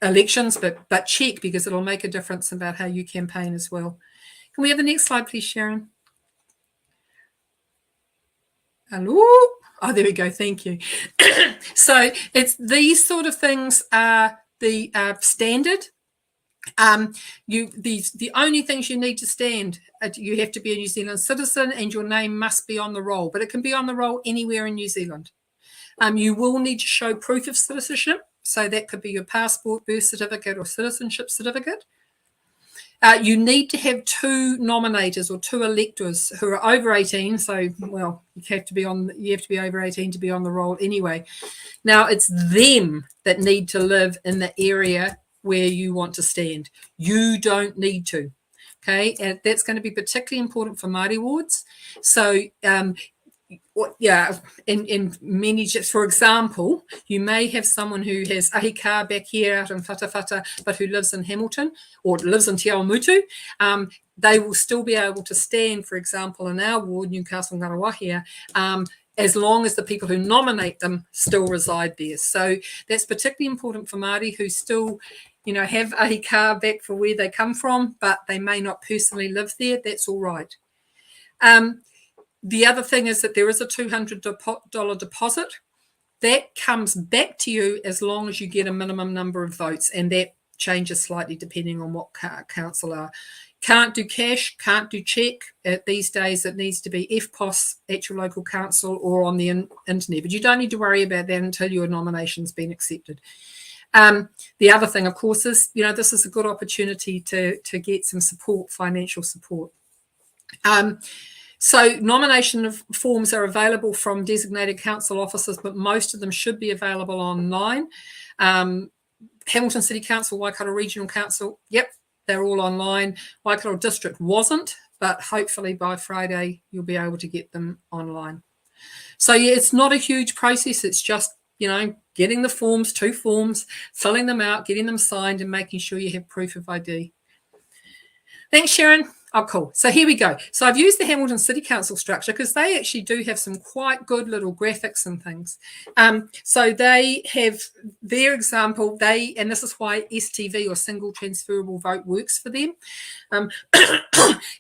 elections, but check, because it'll make a difference about how you campaign as well. Can we have the next slide, please, Sharon? Hello? Oh, there we go. Thank you. So it's these sort of things are the standard. The only things you need to stand, you have to be a New Zealand citizen, and your name must be on the roll, but it can be on the roll anywhere in New Zealand. You will need to show proof of citizenship, so that could be your passport, birth certificate, or citizenship certificate. You need to have 2 nominators or 2 electors who are over 18. So, well, you have to be over 18 to be on the roll anyway. Now, it's them that need to live in the area where you want to stand. You don't need to. Okay, and that's going to be particularly important for Māori wards. So, in many, for example, you may have someone who has ahika back here out in Whatawhata, but who lives in Hamilton or lives in Te Awamutu. They will still be able to stand, for example, in our ward, Newcastle Ngarawahia, as long as the people who nominate them still reside there. So that's particularly important for Māori who still, have ahika back for where they come from, but they may not personally live there. That's all right. The other thing is that there is a $200 deposit that comes back to you as long as you get a minimum number of votes, and that changes slightly depending on what councillor. Can't do cash, can't do cheque. These days it needs to be FPOS at your local council or on the internet, but you don't need to worry about that until your nomination's been accepted. The other thing, of course, is, this is a good opportunity to get some support, financial support. So nomination of forms are available from designated council offices, but most of them should be available online. Hamilton City Council, Waikato Regional Council, yep, they're all online. Waikato District wasn't, but hopefully by Friday you'll be able to get them online. So yeah, it's not a huge process. It's just, getting the forms, 2 forms, filling them out, getting them signed, and making sure you have proof of ID. Thanks, Sharon. Oh, cool. So here we go. So I've used the Hamilton City Council structure because they actually do have some quite good little graphics and things. So they have their example, and this is why STV, or single transferable vote, works for them,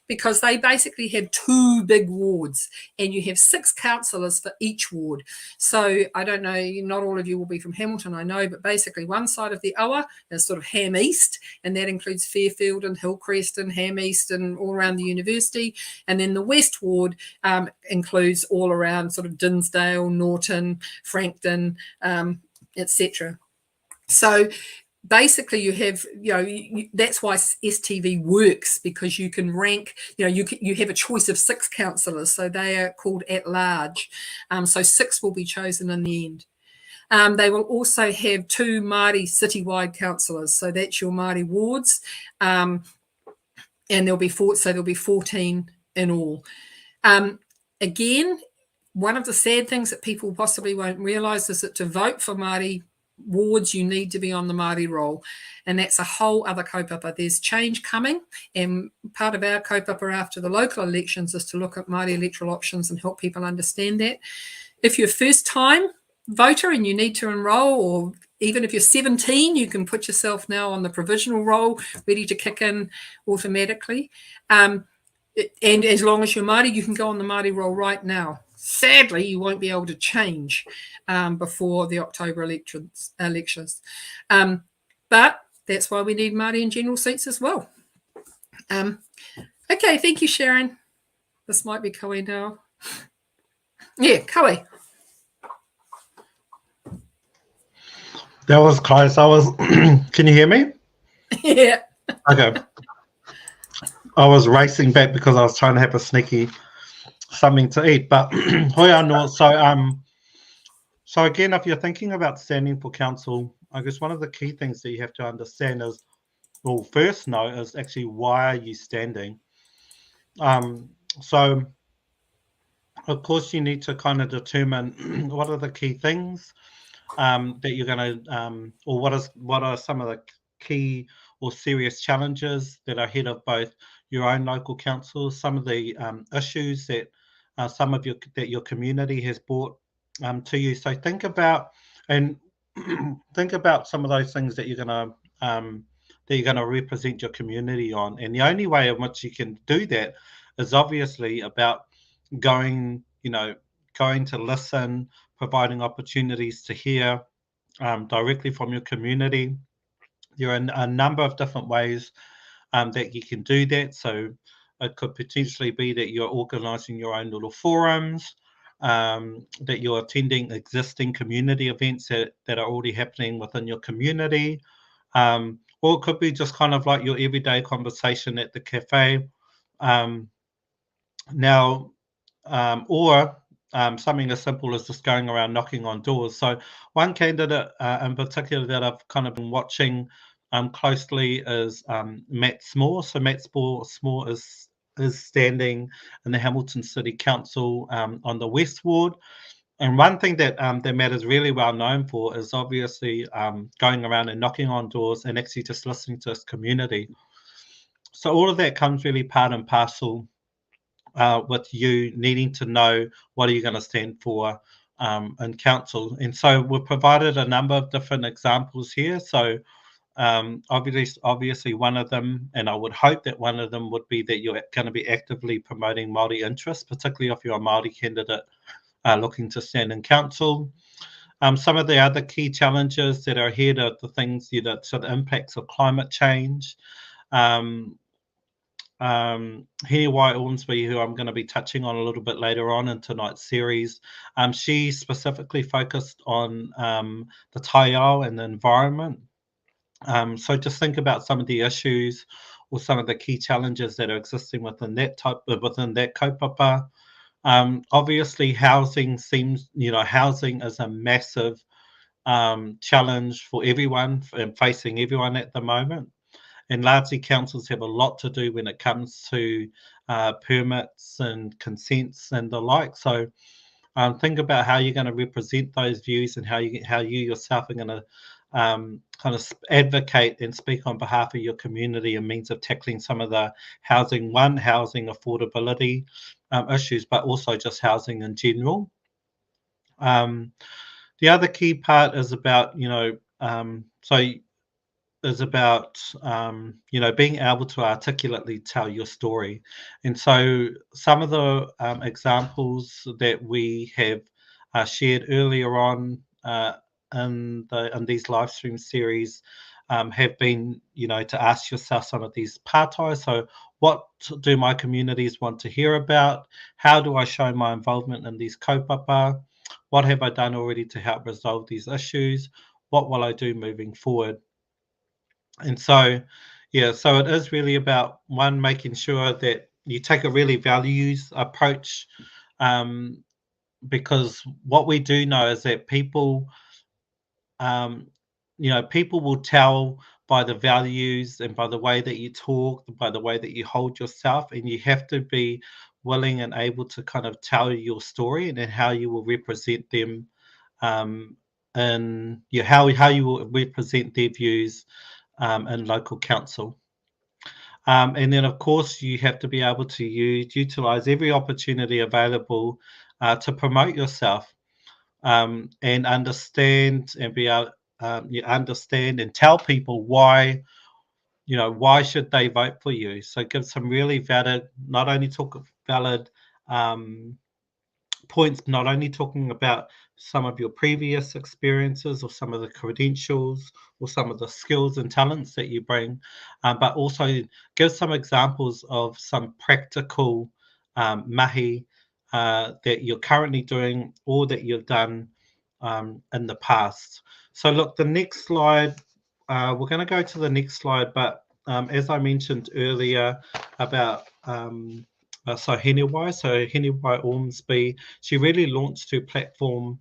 because they basically have 2 big wards and you have 6 councillors for each ward. So I don't know, not all of you will be from Hamilton, I know, but basically one side of the Hauaa is sort of Ham East, and that includes Fairfield and Hillcrest and Ham East and all around the university, and then the West Ward includes all around sort of Dinsdale, Norton, Frankton, etc. So basically you have, that's why STV works, because you can rank, you have a choice of 6 councillors, so they are called at large. So 6 will be chosen in the end. They will also have 2 Māori citywide councillors, so that's your Māori wards. And there'll be 14 in all. Again, one of the sad things that people possibly won't realise is that to vote for Māori wards, you need to be on the Māori roll, and that's a whole other kaupapa. There's change coming, and part of our kaupapa after the local elections is to look at Māori electoral options and help people understand that. If you're a first-time voter and you need to enrol, or even if you're 17, you can put yourself now on the provisional roll, ready to kick in automatically. And as long as you're Māori, you can go on the Māori roll right now. Sadly, you won't be able to change before the October elections. But that's why we need Māori in general seats as well. Okay, thank you, Sharon. This might be Koe now. Yeah, Koe. That was close. Can you hear me? Yeah. Okay. I was racing back because I was trying to have a sneaky something to eat. But hoi anō. So again, if you're thinking about standing for council, I guess one of the key things that you have to understand is, well, first note is actually, why are you standing? So of course you need to kind of determine what are the key things that you're going to, or what are some of the key or serious challenges that are ahead of both your own local council, some of the issues that your community has brought to you. So think about some of those things that you're going to represent your community on, and the only way in which you can do that is obviously about going to listen, providing opportunities to hear directly from your community. There are a number of different ways that you can do that. So it could potentially be that you're organising your own little forums, that you're attending existing community events that are already happening within your community, or it could be just kind of like your everyday conversation at the cafe. Or something as simple as just going around knocking on doors. So one candidate in particular that I've kind of been watching closely is Matt Small. So Matt Small is standing in the Hamilton City Council on the West Ward. And one thing that Matt is really well known for is obviously going around and knocking on doors and actually just listening to his community. So all of that comes really part and parcel with you needing to know what are you going to stand for in council. And so we've provided a number of different examples here. So obviously one of them, and I would hope that one of them would be that you're going to be actively promoting Māori interests, particularly if you're a Māori candidate looking to stand in council. Some of the other key challenges that are ahead are the things, so the impacts of climate change. Heniwai Ormsby, who I'm going to be touching on a little bit later on in tonight's series, she specifically focused on the taiao and the environment. So just think about some of the issues or some of the key challenges that are existing within that kaupapa. Obviously, housing housing is a massive challenge for everyone and facing everyone at the moment. And largely councils have a lot to do when it comes to permits and consents and the like. So think about how you're going to represent those views and how you yourself are going to kind of advocate and speak on behalf of your community and means of tackling some of the housing affordability issues, but also just housing in general. The other key part is about, being able to articulately tell your story. And so some of the examples that we have shared earlier on in these live stream series have been, to ask yourself some of these pātai. So what do my communities want to hear about? How do I show my involvement in these kaupapa? What have I done already to help resolve these issues? What will I do moving forward? And so, so it is really about, one, making sure that you take a really values approach, because what we do know is that people will tell by the values and by the way that you talk, by the way that you hold yourself, and you have to be willing and able to kind of tell your story and then how you will represent them, and how you will represent their views in local council. And then, of course, you have to be able to utilize every opportunity available to promote yourself, and understand and be able understand and tell people why should they vote for you. So give some really valid, not only talk valid points, not only talking about some of your previous experiences or some of the credentials or some of the skills and talents that you bring, but also give some examples of some practical mahi that you're currently doing or that you've done in the past. So look, the next slide, we're going to go to the next slide, but as I mentioned earlier about Heniwai Ormsby, she really launched her platform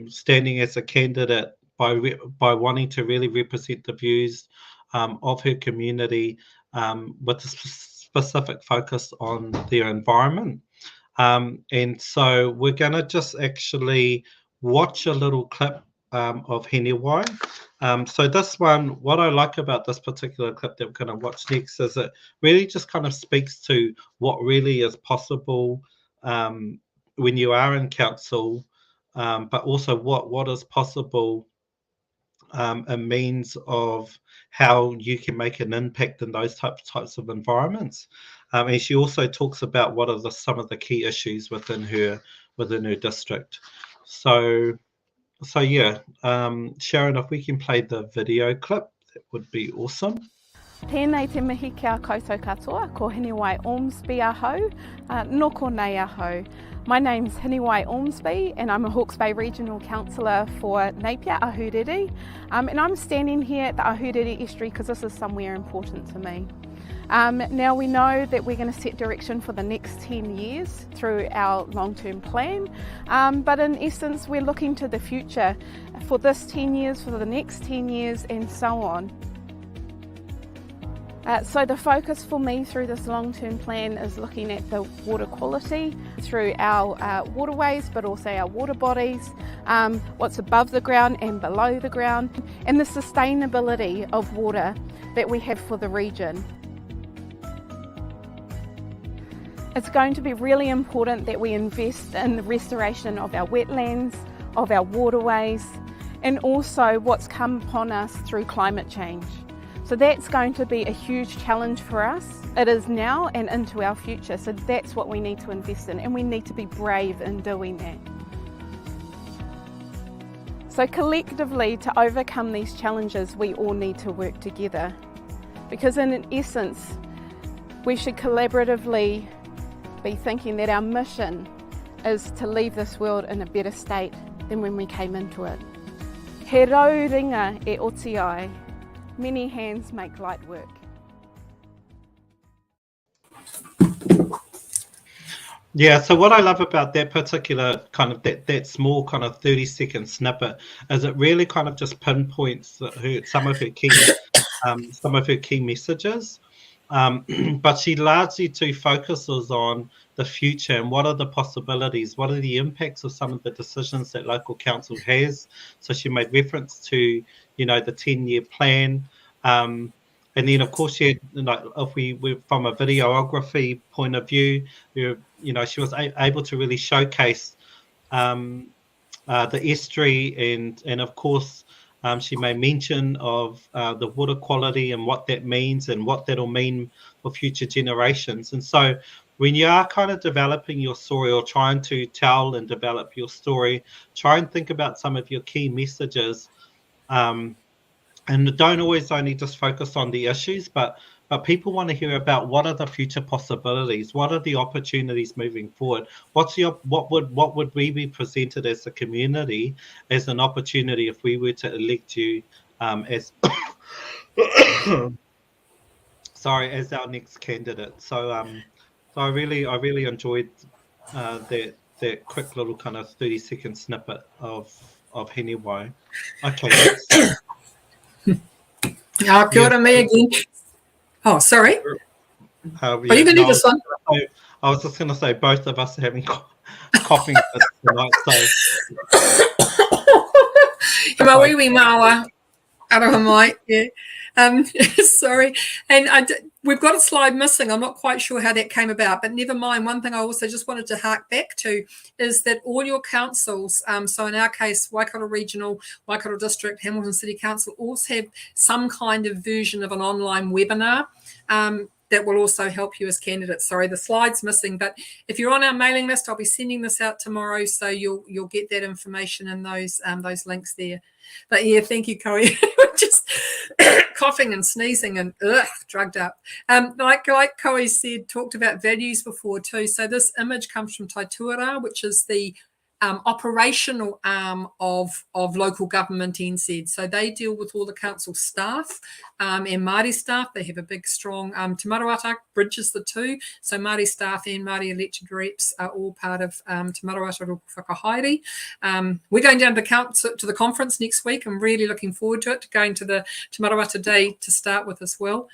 standing as a candidate by wanting to really represent the views of her community with a specific focus on their environment. And so we're going to just actually watch a little clip of Heniwai. So this one, what I like about this particular clip that we're going to watch next is it really just kind of speaks to what really is possible when you are in council, but also what is possible a means of how you can make an impact in those types of environments. And she also talks about what are some of the key issues within her district. So yeah, Sharon, if we can play the video clip, that would be awesome. Tēnei te mihi kia koutou katoa, ko Heniwai Ormsby ahau, noko nei ahau. My name's Heniwai Ormsby and I'm a Hawke's Bay Regional Councillor for Napier, Ahuriri. And I'm standing here at the Ahuriri Estuary because this is somewhere important to me. Now we know that we're going to set direction for the next 10 years through our long-term plan, but in essence we're looking to the future for this 10 years, for the next 10 years and so on. So the focus for me through this long-term plan is looking at the water quality through our waterways, but also our water bodies, what's above the ground and below the ground, and the sustainability of water that we have for the region. It's going to be really important that we invest in the restoration of our wetlands, of our waterways, and also what's come upon us through climate change. So that's going to be a huge challenge for us. It is now and into our future. So that's what we need to invest in, and we need to be brave in doing that. So collectively, to overcome these challenges, we all need to work together. Because in essence, we should collaboratively be thinking that our mission is to leave this world in a better state than when we came into it. He rauringa e oti ai. Many hands make light work. Yeah, so what I love about that particular kind of that small kind of 30-second snippet is it really kind of just pinpoints some of her key messages. But she largely too focuses on the future and what are the possibilities, what are the impacts of some of the decisions that local council has. So she made reference to, the 10-year plan. And then, of course, she had, if we were from a videography point of view, she was able to really showcase the estuary and of course, she made mention of the water quality and what that means and what that'll mean for future generations. And so when you are kind of developing your story or trying to tell and develop your story, try and think about some of your key messages. And don't always only just focus on the issues, but people want to hear about what are the future possibilities, what are the opportunities moving forward, what would we be presented as a community as an opportunity if we were to elect you as as our next candidate. So I really enjoyed that quick little kind of 30-second snippet of Heniwai. Okay. Kia ora, me again. Oh, sorry. Are you going to do this one? I was just going to say both of us are having coughing fits tonight. He mawīwi māua. Aroha mai. Yeah. Sorry. And we've got a slide missing. I'm not quite sure how that came about, but never mind. One thing I also just wanted to hark back to is that all your councils, so in our case, Waikato Regional, Waikato District, Hamilton City Council, also have some kind of version of an online webinar that will also help you as candidates. Sorry, the slide's missing, but if you're on our mailing list, I'll be sending this out tomorrow, so you'll get that information and those links there. But yeah, thank you, Koe. Just coughing and sneezing and drugged up. Like Koe said, talked about values before too. So this image comes from Taituara, which is the operational arm of local government NZ. So they deal with all the council staff and Māori staff. They have a big, strong Te Marawata bridges the two. So Māori staff and Māori elected reps are all part of Te Marawata Roko Whakahaere. We're going down to the conference next week. I'm really looking forward to it, going to the Te Marawata Day to start with as well.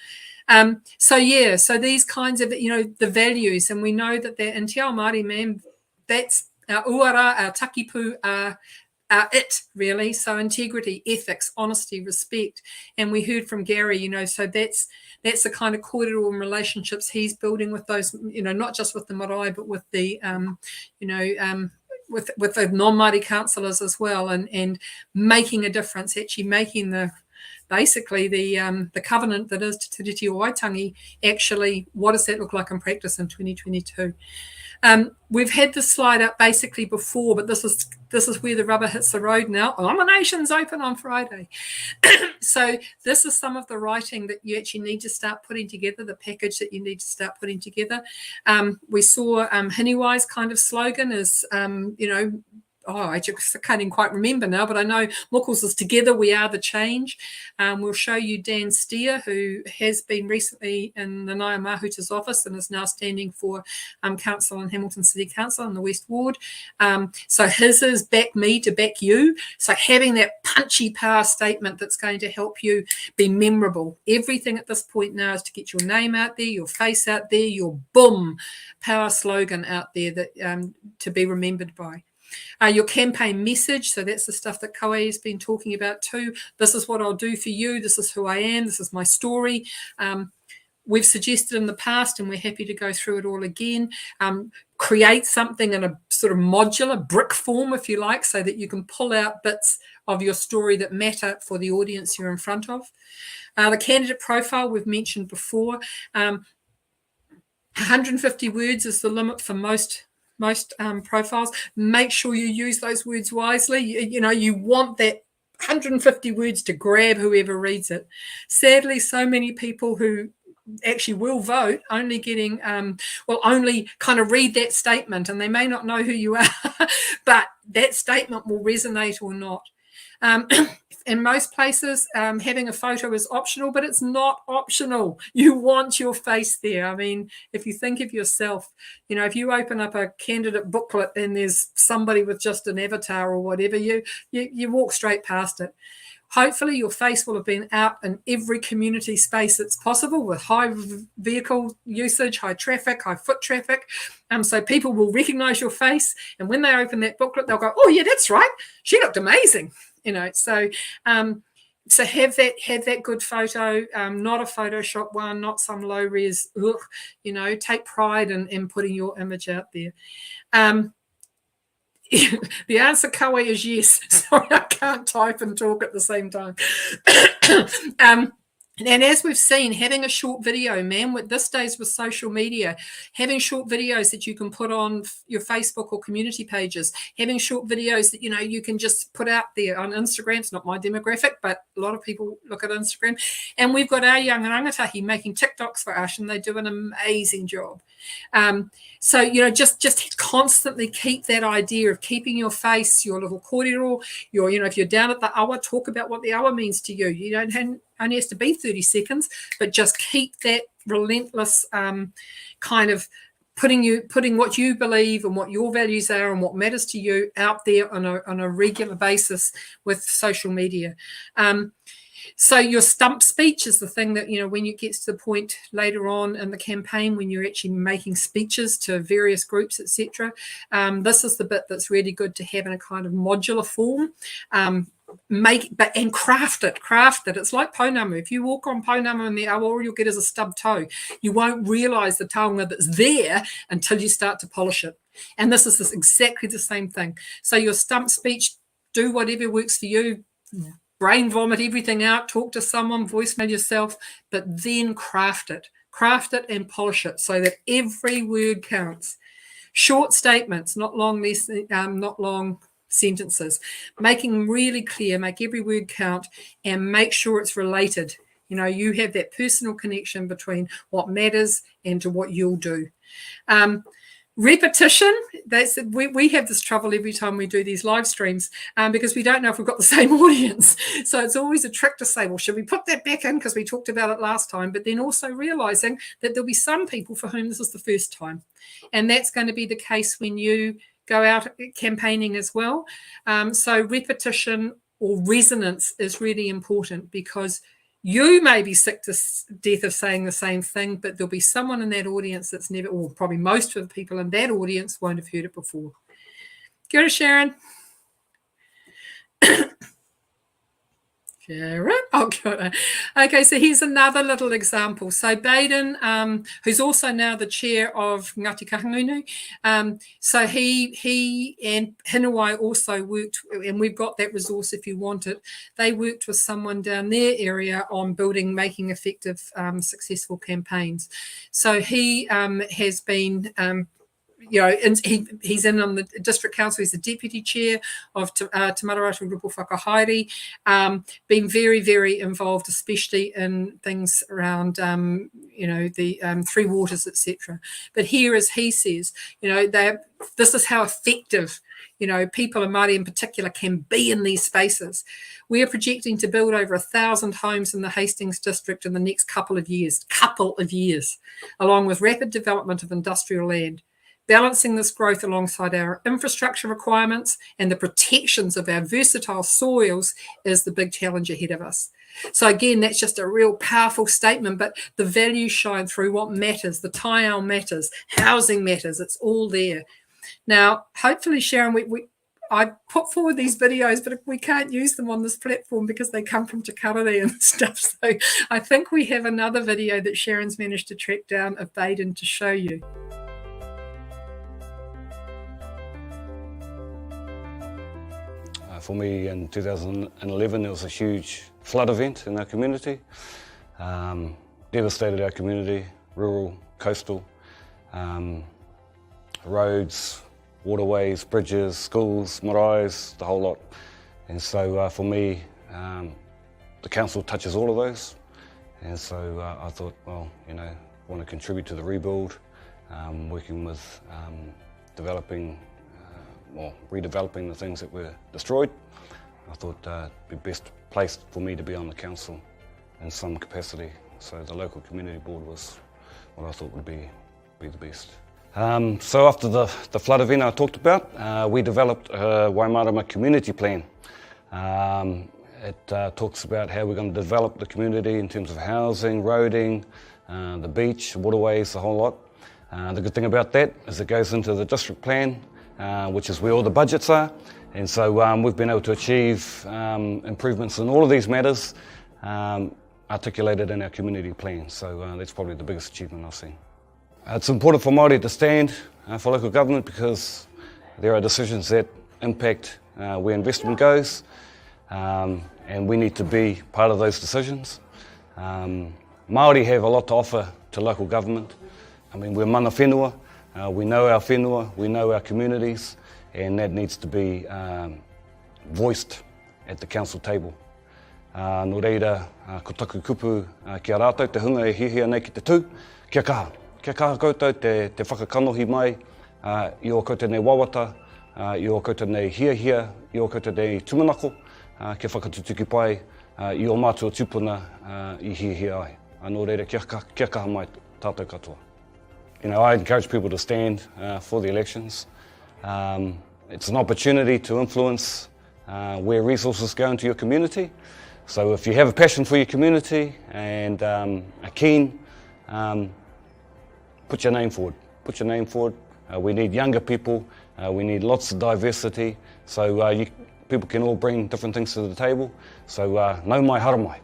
So these kinds of, the values, and we know that they're in Te Ao Māori, man, that's our uara, our takipu are it, really. So integrity, ethics, honesty, respect. And we heard from Gary, so that's the kind of cordial and relationships he's building with those, not just with the marae, but with the, with the non-Māori councillors as well, and making a difference, actually making the covenant that is Te Tiriti o Waitangi, actually, what does that look like in practice in 2022? We've had this slide up basically before, but this is where the rubber hits the road now. Nominations open on Friday. So this is some of the writing that you actually need to start putting together, the package that you need to start putting together. We saw Heniwai's kind of slogan is, I just can't even quite remember now, but I know Mokuls is together, we are the change. We'll show you Dan Steer, who has been recently in the Naya Mahuta's office and is now standing for council in Hamilton City Council in the West Ward. So his is back me to back you. So having that punchy power statement that's going to help you be memorable. Everything at this point now is to get your name out there, your face out there, your boom power slogan out there that to be remembered by. Your campaign message, so that's the stuff that Koe has been talking about too. This is what I'll do for you. This is who I am. This is my story. we've suggested in the past, and we're happy to go through it all again. Create something in a sort of modular brick form, if you like, so that you can pull out bits of your story that matter for the audience you're in front of. The candidate profile we've mentioned before. 150 words is the limit for most profiles. Make sure you use those words wisely. You want that 150 words to grab whoever reads it. Sadly, so many people who actually will vote only getting only kind of read that statement, and they may not know who you are, but that statement will resonate or not. In most places, having a photo is optional, but it's not optional. You want your face there. I mean, if you think of yourself, if you open up a candidate booklet and there's somebody with just an avatar or whatever, you walk straight past it. Hopefully your face will have been out in every community space that's possible with high vehicle usage, high traffic, high foot traffic. So people will recognize your face. And when they open that booklet, they'll go, oh yeah, that's right. She looked amazing. So have that good photo, not a Photoshop one, not some low res. Take pride in putting your image out there. The answer, Kawe, is yes. Sorry, I can't type and talk at the same time. And as we've seen, having a short video, man, with this days with social media, having short videos that you can put on your Facebook or community pages, having short videos that, you can just put out there on Instagram. It's not my demographic, but a lot of people look at Instagram. And we've got our young rangatahi making TikToks for us, and they do an amazing job. So, just constantly keep that idea of keeping your face, your little kōrero, if you're down at the awa, talk about what the awa means to you. You don't only has to be 30 seconds, but just keep that relentless kind of putting what you believe and what your values are and what matters to you out there on a regular basis with social media. So your stump speech is the thing that, when you get to the point later on in the campaign, when you're actually making speeches to various groups, etc. This is the bit that's really good to have in a kind of modular form. Craft it. It's like pounamu. If you walk on pounamu in the awa, all you'll get is a stub toe. You won't realise the taonga that's there until you start to polish it. And this is exactly the same thing. So your stump speech, do whatever works for you. Brain vomit everything out, talk to someone, voicemail yourself, but then craft it and polish it so that every word counts. Short statements, not long sentences, making them really clear, make every word count, and make sure it's related. You have that personal connection between what matters and to what you'll do. Repetition, we have this trouble every time we do these live streams because we don't know if we've got the same audience. So it's always a trick to say, well, should we put that back in because we talked about it last time? But then also realizing that there'll be some people for whom this is the first time. And that's going to be the case when you go out campaigning as well. So repetition or resonance is really important because you may be sick to death of saying the same thing, but there'll be someone in that audience that's never, or probably most of the people in that audience won't have heard it before. Kia ora, Sharon. Sharon. Oh, kia ora. Okay, so here's another little example. So Baden, who's also now the chair of Ngaati Kahungunu, so he and Hinawai also worked, and we've got that resource if you want it. They worked with someone down their area on making effective, successful campaigns. So he has been and he's in on the district council. He's the deputy chair of Te Mararatu Rupo Whakahaere, been very, very involved, especially in things around, the Three Waters, etc. But here, as he says, this is how effective, people in Māori in particular can be in these spaces. We are projecting to build over 1,000 homes in the Hastings district in the next couple of years, along with rapid development of industrial land. Balancing this growth alongside our infrastructure requirements and the protections of our versatile soils is the big challenge ahead of us. So again, that's just a real powerful statement, but the values shine through. What matters, the taiao matters, housing matters, it's all there. Now, hopefully, Sharon, I put forward these videos, but we can't use them on this platform because they come from Te Karere and stuff. So I think we have another video that Sharon's managed to track down of Baden to show you. For me, in 2011, there was a huge flood event in our community. Devastated our community, rural, coastal, roads, waterways, bridges, schools, maraes, the whole lot. And so for me, the council touches all of those. And so I thought, well, you know, I want to contribute to the rebuild, working with redeveloping the things that were destroyed. I thought it'd be best placed for me to be on the council in some capacity. So the local community board was what I thought would be the best. So after the flood event I talked about, we developed a Waimarama community plan. It talks about how we're going to develop the community in terms of housing, roading, the beach, waterways, the whole lot. The good thing about that is it goes into the district plan, which is where all the budgets are. And so we've been able to achieve improvements in all of these matters articulated in our community plan. So that's probably the biggest achievement I've seen. It's important for Māori to stand for local government because there are decisions that impact where investment goes, and we need to be part of those decisions. Māori have a lot to offer to local government. I mean, we're Manawhenua, we know our whenua, we know our communities, and that needs to be voiced at the council table. Nō reira, ko taku kupu ki a rātou, te hunga e hihia nei ki te tū, kia kaha. Kia kaha koutou te whakakanohi mai, i o koutou nei wawata, i o koutou nei hia, i o koutou nei tumanako, kia whakatutuki pai, i o mātua tupuna i hia ai. Nō reira, kia kaha mai tātou katoa. You know, I encourage people to stand for the elections. It's an opportunity to influence where resources go into your community. So if you have a passion for your community and are keen, put your name forward. Put your name forward. We need younger people. We need lots of diversity. So people can all bring different things to the table. So nau mai, hara mai.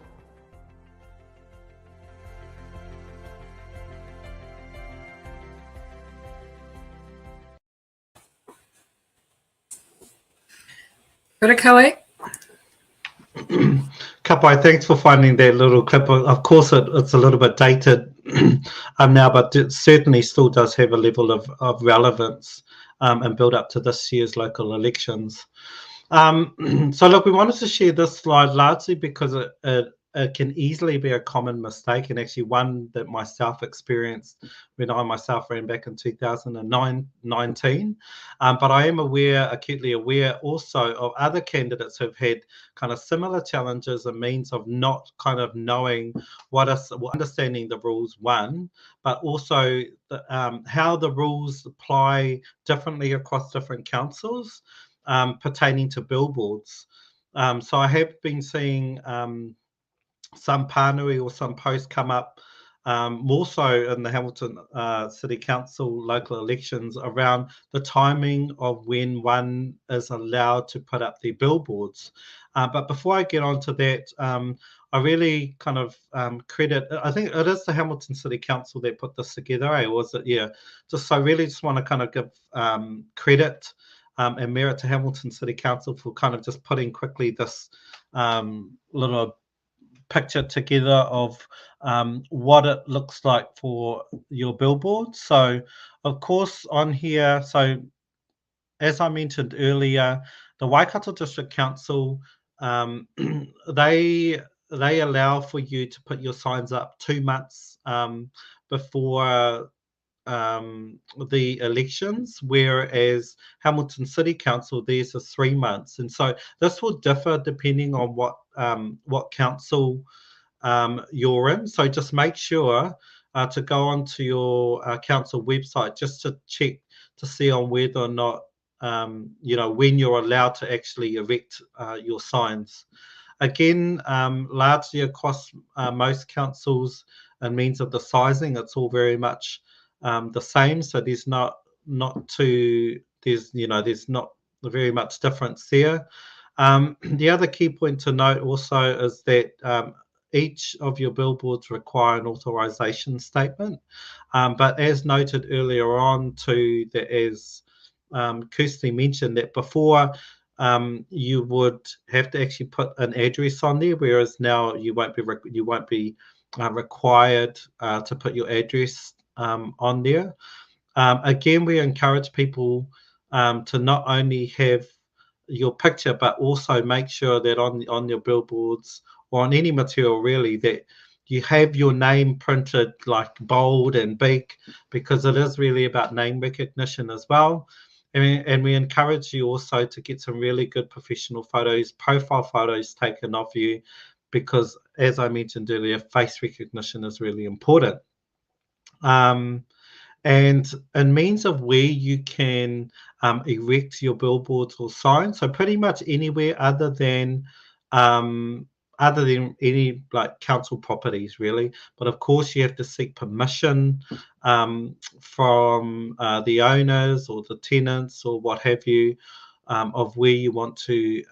Kapai, thanks for finding that little clip. Of course, it's a little bit dated now, but it certainly still does have a level of relevance and build up to this year's local elections. So look, we wanted to share this slide largely because it can easily be a common mistake, and actually one that myself experienced when I myself ran back in 2019. But I am acutely aware also of other candidates who've had kind of similar challenges and means of not kind of knowing understanding the rules, one, but also how the rules apply differently across different councils pertaining to billboards. So I have been seeing some pānui or some posts come up more so in the Hamilton City Council local elections around the timing of when one is allowed to put up their billboards. But before I get on to that, I really kind of credit, I think it is the Hamilton City Council that put this together, or was it? Yeah. So I really just want to kind of give credit and merit to Hamilton City Council for kind of just putting quickly this little picture together of what it looks like for your billboard. So of course on here, so as I mentioned earlier, the Waikato District Council, they allow for you to put your signs up 2 months before the elections, whereas Hamilton City Council, theirs is 3 months. And so this will differ depending on what council you're in. So just make sure to go onto your council website just to check to see on whether or not when you're allowed to actually erect your signs. Again, largely across most councils and means of the sizing, it's all very much the same. So there's not very much difference there. The other key point to note also is that each of your billboards require an authorization statement. But as noted earlier on too, that as Kirsty mentioned, that before you would have to actually put an address on there, whereas now you won't be required to put your address on there. Again, we encourage people to not only have your picture, but also make sure that on your billboards or on any material really, that you have your name printed like bold and big, because it is really about name recognition as well. And we encourage you also to get some really good professional photos, profile photos taken of you, because as I mentioned earlier, face recognition is really important. And means of where you can erect your billboards or signs, so pretty much anywhere other than any like council properties really. But of course you have to seek permission from the owners or the tenants or what have you, of where you want to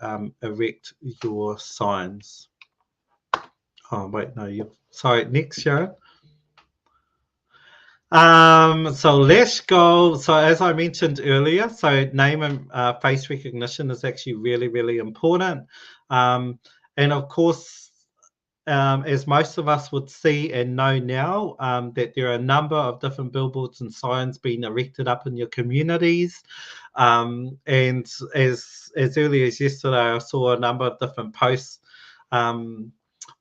erect your signs. Oh wait, no, sorry, next, Sharon. So let's go. So as I mentioned earlier, so name and face recognition is actually really, really important. And of course, as most of us would see and know now, that there are a number of different billboards and signs being erected up in your communities. And as early as yesterday, I saw a number of different posts on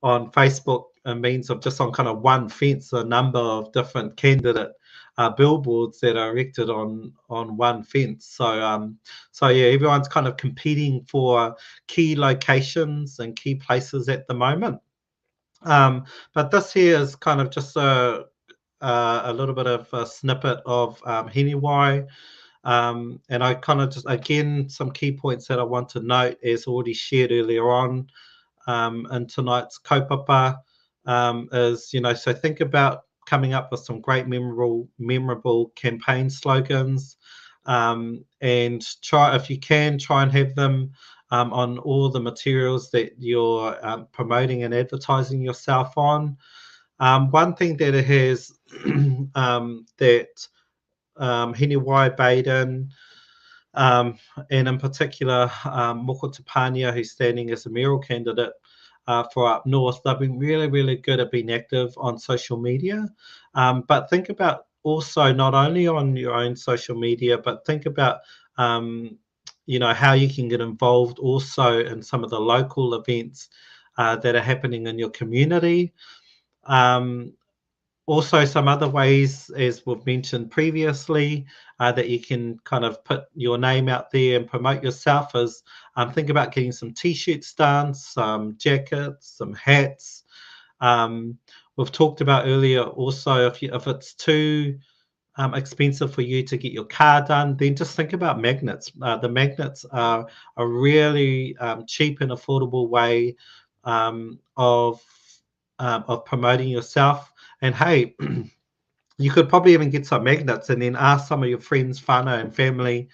Facebook, means of just on kind of one fence, a number of different candidate billboards that are erected on one fence. So yeah, everyone's kind of competing for key locations and key places at the moment. But this here is kind of just a little bit of a snippet of Heniwai. And I kind of just, again, some key points that I want to note, as already shared earlier on in tonight's kaupapa, is, so think about coming up with some great memorable campaign slogans, and try, if you can, try and have them on all the materials that you're promoting and advertising yourself on. One thing that it has that Heniwai, Baden, and in particular Moko Tupania, who's standing as a mayoral candidate for up north, they've been really, really good at being active on social media. But think about also not only on your own social media, but think about how you can get involved also in some of the local events that are happening in your community. Also, some other ways, as we've mentioned previously, that you can kind of put your name out there and promote yourself is think about getting some t-shirts done, some jackets, some hats. We've talked about earlier also, if it's too expensive for you to get your car done, then just think about magnets. The magnets are a really cheap and affordable way of promoting yourself. And hey, you could probably even get some magnets and then ask some of your friends, whānau and family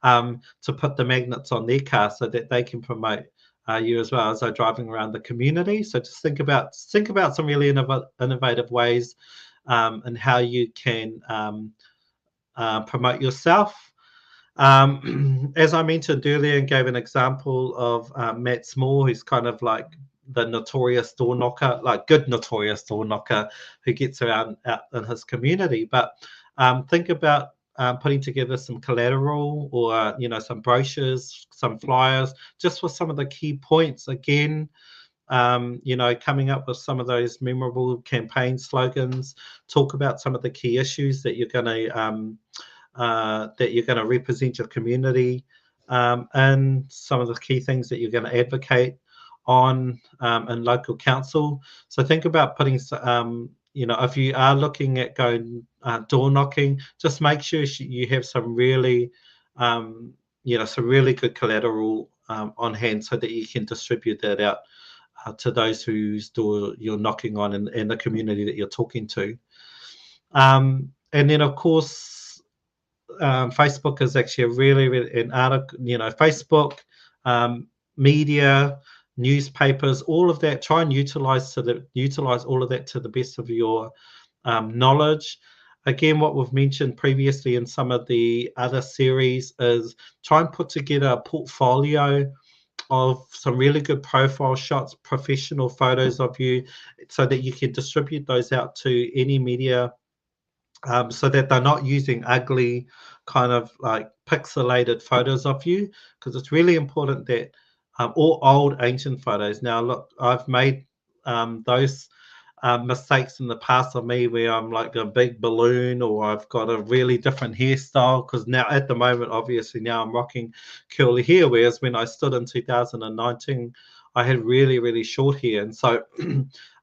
to put the magnets on their car so that they can promote you as well as they're driving around the community. So just think about some really innovative ways and how you can promote yourself. As I mentioned earlier and gave an example of Matt Small, who's kind of like the notorious door knocker, like good notorious door knocker who gets around out in his community. But think about putting together some collateral or some brochures, some flyers, just for some of the key points. Again, coming up with some of those memorable campaign slogans. Talk about some of the key issues that you're going to represent your community, and some of the key things that you're going to advocate on in local council. So think about putting, if you are looking at going door knocking, just make sure you have some really, some really good collateral on hand so that you can distribute that out to those whose door you're knocking on in the community that you're talking to. And then, of course, Facebook is actually a really an article. Facebook, media, newspapers, all of that. Try and utilize all of that to the best of your knowledge. Again, what we've mentioned previously in some of the other series is try and put together a portfolio of some really good profile shots, professional photos of you, so that you can distribute those out to any media, so that they're not using ugly kind of like pixelated photos of you, because it's really important that all old ancient photos. Now look, I've made those mistakes in the past of me where I'm like a big balloon, or I've got a really different hairstyle, because now at the moment obviously now I'm rocking curly hair, whereas when I stood in 2019 I had really short hair. And so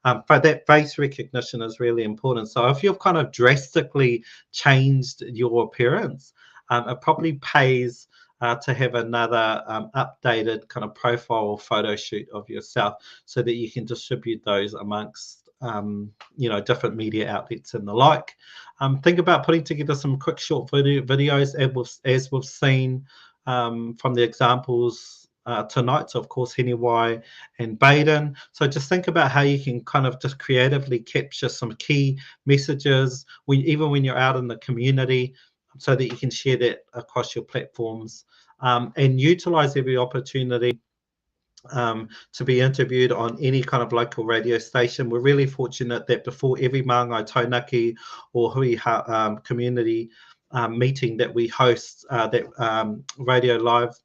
but that face recognition is really important. So if you've kind of drastically changed your appearance, it probably pays to have another updated kind of profile or photo shoot of yourself, so that you can distribute those amongst different media outlets and the like. Think about putting together some quick short videos, as we've seen from the examples tonight. So of course Heniwai and Baden. So just think about how you can kind of just creatively capture some key messages even when you're out in the community, so that you can share that across your platforms, and utilize every opportunity to be interviewed on any kind of local radio station. We're really fortunate that before every Maangai Taunaki or Hui community meeting that we host, that radio live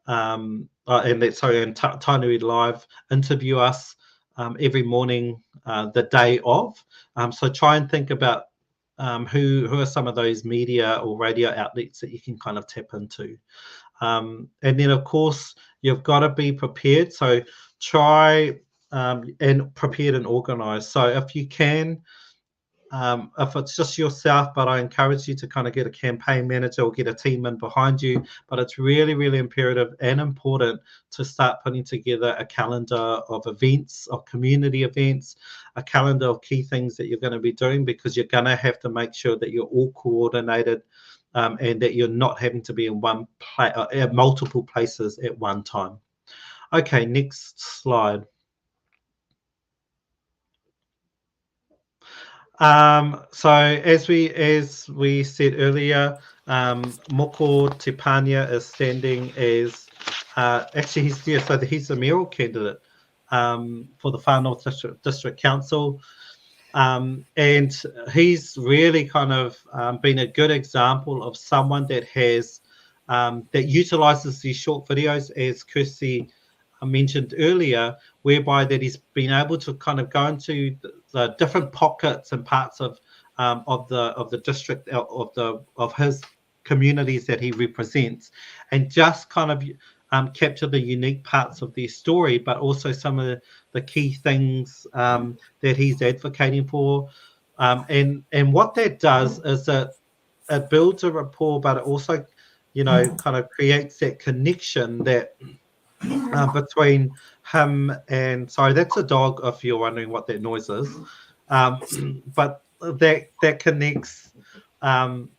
and Tainui Live interview us every morning the day of. So try and think about who are some of those media or radio outlets that you can kind of tap into. And then of course you've got to be prepared. So try and prepared and organized. So if you can, if it's just yourself, but I encourage you to kind of get a campaign manager or get a team in behind you. But it's really imperative and important to start putting together a calendar of events, of community events, a calendar of key things that you're going to be doing, because you're going to have to make sure that you're all coordinated, and that you're not having to be in multiple places at one time. Okay, next slide. So as we said earlier, Moko Tepania is standing as actually he's the mayoral candidate for the Far North District Council, and he's really kind of been a good example of someone that has that utilizes these short videos, as Kirsty mentioned earlier, whereby that he's been able to kind of go into the different pockets and parts of the district, of his communities that he represents, and just kind of capture the unique parts of their story, but also some of the key things that he's advocating for. And what that does is that it builds a rapport, but it also, kind of creates that connection that between him and, sorry, that's a dog if you're wondering what that noise is, but that connects him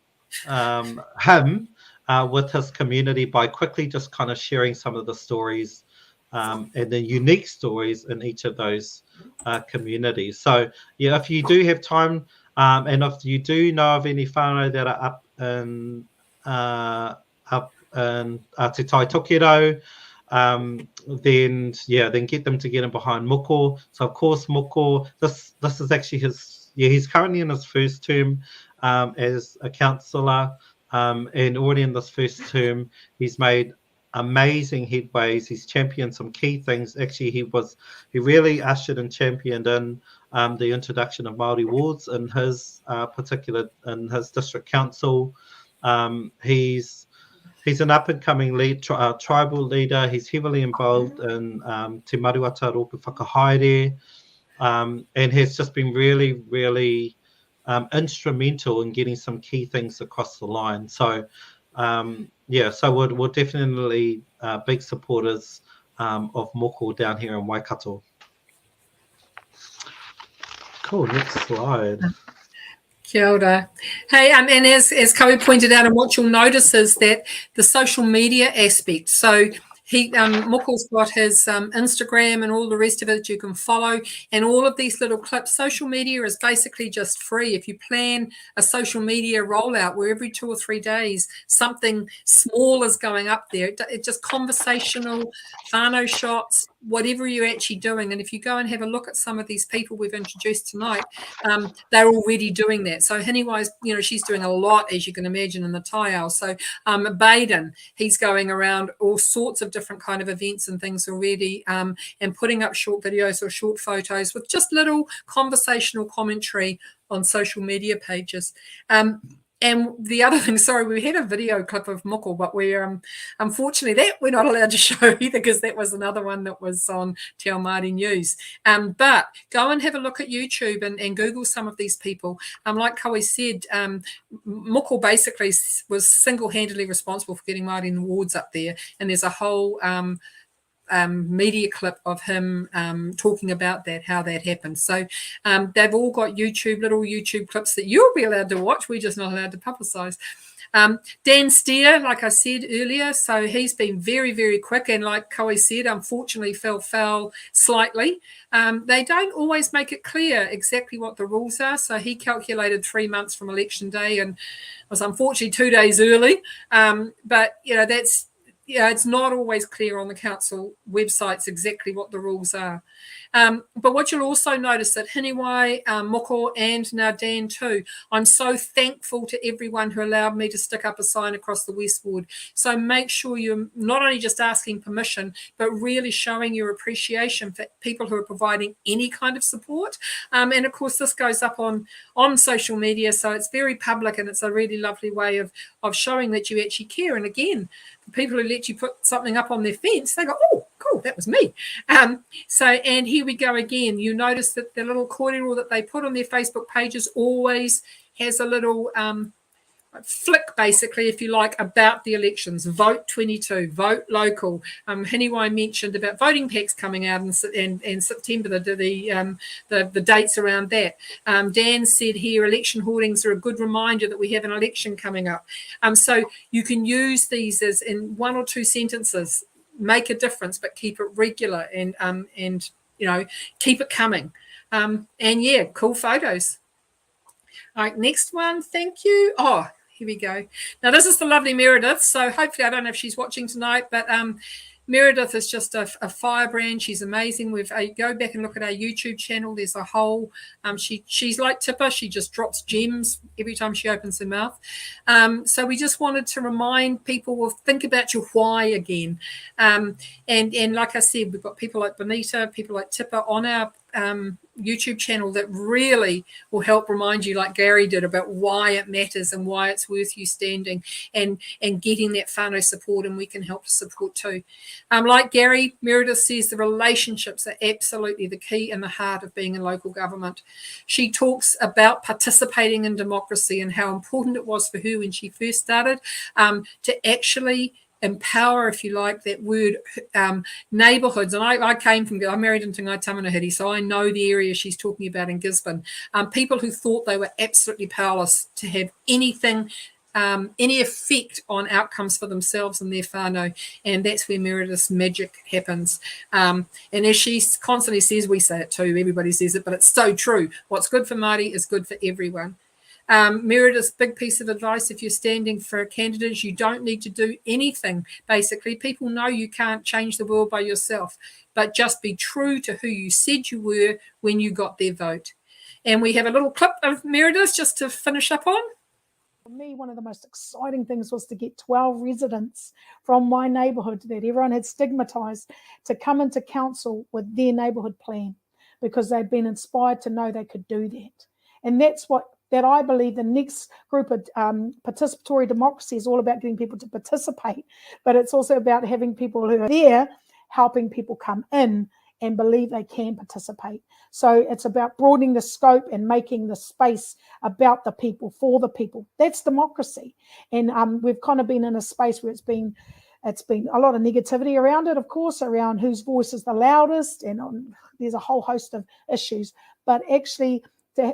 with his community by quickly just kind of sharing some of the stories and the unique stories in each of those communities. So yeah, if you do have time, and if you do know of any whānau that are up in Te Tai Tokiro, then get them to get in behind Moko. So of course Moko, this is actually he's currently in his first term as a councillor, and already in this first term he's made amazing headways. He's championed some key things. Actually he really ushered and championed in the introduction of Māori wards in his district council. He's an up-and-coming tribal leader. He's heavily involved in Te Maruata Rōpu Whakahaere, and has just been really instrumental in getting some key things across the line. So, so we're definitely big supporters of Moko down here in Waikato. Cool, next slide. Kia ora. Hey, and as Koe pointed out, and what you'll notice is that the social media aspect. So Moko's got his Instagram and all the rest of it that you can follow, and all of these little clips. Social media is basically just free. If you plan a social media rollout where every 2 or 3 days something small is going up there, it's just conversational, whānau shots, whatever you're actually doing. And if you go and have a look at some of these people we've introduced tonight, they're already doing that. So Hiniwai's, she's doing a lot, as you can imagine, in the taiao. So Baden, he's going around all sorts of different kind of events and things already, and putting up short videos or short photos with just little conversational commentary on social media pages. And the other thing, sorry, we had a video clip of Moko, but we're unfortunately that we're not allowed to show either, because that was another one that was on Te Ao Māori News. But go and have a look at YouTube and Google some of these people. Like Koe said, Moko basically was single-handedly responsible for getting Māori awards up there, and there's a whole media clip of him talking about that, how that happened. So they've all got little YouTube clips that you'll be allowed to watch. We're just not allowed to publicise. Dan Steer, like I said earlier, so he's been very, very quick, and like Koe said, unfortunately fell foul slightly. They don't always make it clear exactly what the rules are, so he calculated 3 months from election day and was unfortunately 2 days early. But that's it's not always clear on the council websites exactly what the rules are. But what you'll also notice that Hiniwai, Moko, and now Dan too, I'm so thankful to everyone who allowed me to stick up a sign across the West Ward. So make sure you're not only just asking permission, but really showing your appreciation for people who are providing any kind of support. And of course, this goes up on social media, so it's very public, and it's a really lovely way of showing that you actually care. And again, the people who let you put something up on their fence, they go, oh, cool, that was me. And here we go again. You notice that the little kōrero that they put on their Facebook pages always has a little flick, basically, if you like, about the elections. Vote 22, vote local. Hiniwai mentioned about voting packs coming out in September, the dates around that. Dan said here, election hoardings are a good reminder that we have an election coming up. So you can use these as in 1 or 2 sentences, make a difference, but keep it regular and keep it coming. And yeah, cool photos. All right, next one. Thank you. Oh, here we go. Now, this is the lovely Meredith. So hopefully, I don't know if she's watching tonight, but Meredith is just a firebrand. She's amazing. Go back and look at our YouTube channel. There's a whole, she's like Tipper. She just drops gems every time she opens her mouth. So we just wanted to remind people, well, think about your why again. And like I said, we've got people like Bonita, people like Tipper on our YouTube channel that really will help remind you, like Gary did, about why it matters and why it's worth you standing and getting that whānau support, and we can help to support too. Like Gary, Meredith says, the relationships are absolutely the key and the heart of being in local government. She talks about participating in democracy and how important it was for her when she first started to actually empower, if you like, that word, neighbourhoods. And I'm married into Ngaati Tamanahiri, so I know the area she's talking about in Gisborne. People who thought they were absolutely powerless to have anything, any effect on outcomes for themselves and their whānau, and that's where Meredith's magic happens. And as she constantly says, we say it too, everybody says it, but it's so true. What's good for Māori is good for everyone. Meredith's big piece of advice, if you're standing for a candidate, you don't need to do anything. Basically, people know you can't change the world by yourself, but just be true to who you said you were when you got their vote. And we have a little clip of Meredith just to finish up on. For me, one of the most exciting things was to get 12 residents from my neighbourhood that everyone had stigmatised to come into council with their neighbourhood plan, because they'd been inspired to know they could do that. And that's that I believe the next group of participatory democracy is all about getting people to participate, but it's also about having people who are there helping people come in and believe they can participate. So it's about broadening the scope and making the space about the people, for the people. That's democracy. And we've kind of been in a space where it's been a lot of negativity around it, of course, around whose voice is the loudest, and there's a whole host of issues. But actually,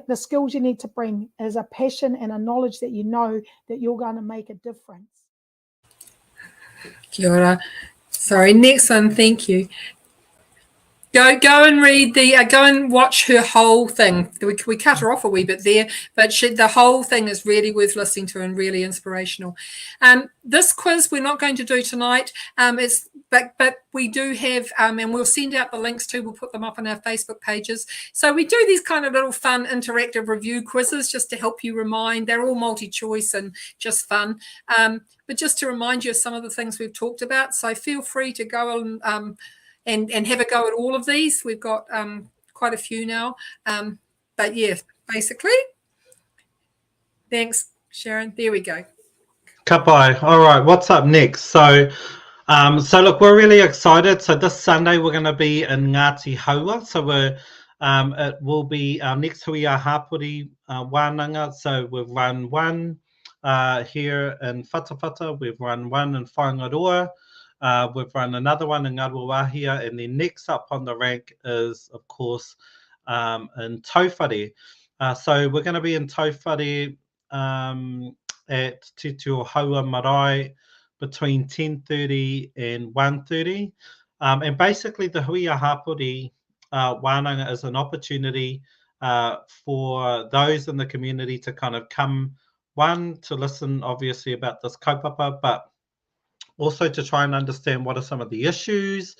the skills you need to bring is a passion and a knowledge that you know that you're going to make a difference. Kia ora. Sorry, next one, thank you. Go and read go and watch her whole thing. We cut her off a wee bit there, but the whole thing is really worth listening to and really inspirational. This quiz we're not going to do tonight. But we do have, and we'll send out the links too. We'll put them up on our Facebook pages. So we do these kind of little fun interactive review quizzes just to help you remind. They're all multi-choice and just fun. But just to remind you of some of the things we've talked about. So feel free to go and have a go at all of these. We've got quite a few now. But yeah, basically. Thanks, Sharon. There we go. Kapai. All right, what's up next? So look, we're really excited. So this Sunday we're going to be in Ngaati, Hauaa. So it will be our next Hauaa Hapuri wānanga. So we've run one here in Whatawhata. We've run one in Whangaroa. We've run another one in Ngaruawahia, and then next up on the rank is, of course, in Tauwhare. So we're going to be in Tauwhare at Te Tio Hauaa Marae between 10:30 and 1:30. And basically the Hauaa Hapuri wānanga is an opportunity for those in the community to kind of come, one, to listen obviously about this kaupapa, but also to try and understand what are some of the issues,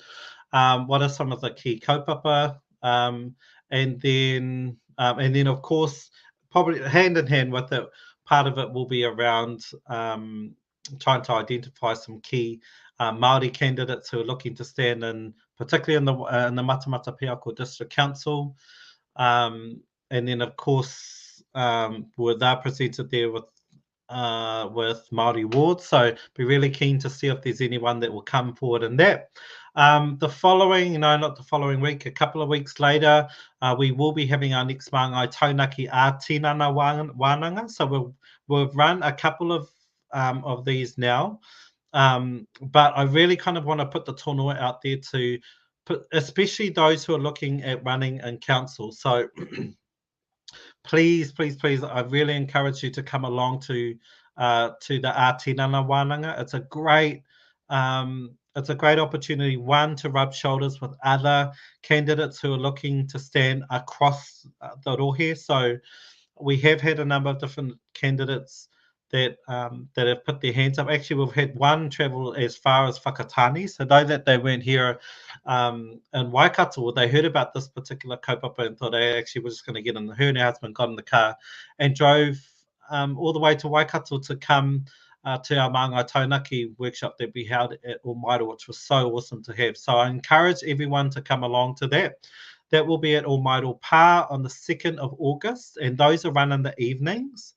what are some of the key kaupapa, and then of course, probably hand in hand with it, part of it will be around trying to identify some key Māori candidates who are looking to stand in, particularly in the Matamata-Piako District Council, and then of course they're presented there with Māori wards. So be really keen to see if there's anyone that will come forward in that. The following, not the following week, a couple of weeks later, we will be having our next Maangai Taunaki Tinana wānanga. So we've run a couple of these now, but I really kind of want to put the tono out there to put, especially those who are looking at running in council. So please, I really encourage you to come along to the Tinana wānanga. It's a great opportunity, one, to rub shoulders with other candidates who are looking to stand across the rohe. So we have had a number of different candidates that have put their hands up. Actually, we've had one travel as far as Whakatane. So though that they weren't here in Waikato, they heard about this particular kaupapa and thought they actually were just going to get in. Her and her husband got in the car and drove all the way to Waikato to come to our Maangai Taunaki workshop that we held at Almairo, which was so awesome to have. So I encourage everyone to come along to that. That will be at Almairo Pa on the 2nd of August, and those are run in the evenings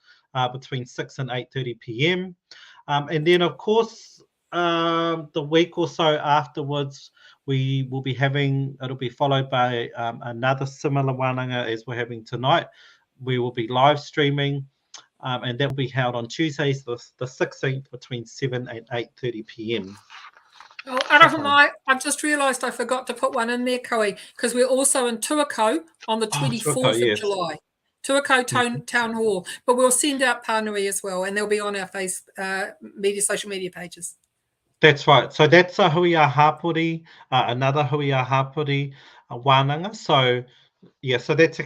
between 6 and 8:30 p.m. And then, of course, the week or so afterwards, we will be having, it'll be followed by another similar wānanga as we're having tonight. We will be live streaming, and that will be held on Tuesdays, the 16th, between 7 and 8:30 p.m. Oh, Arahomai, I've just realised I forgot to put one in there, Koe, because we're also in Tuakau on the 24th of July. Tuakau Town Hall, but we'll send out Pānui as well, and they'll be on our social media pages. That's right. So that's a Hauaa Hapuri, another Hauaa Hapuri wānanga. So yeah, so that's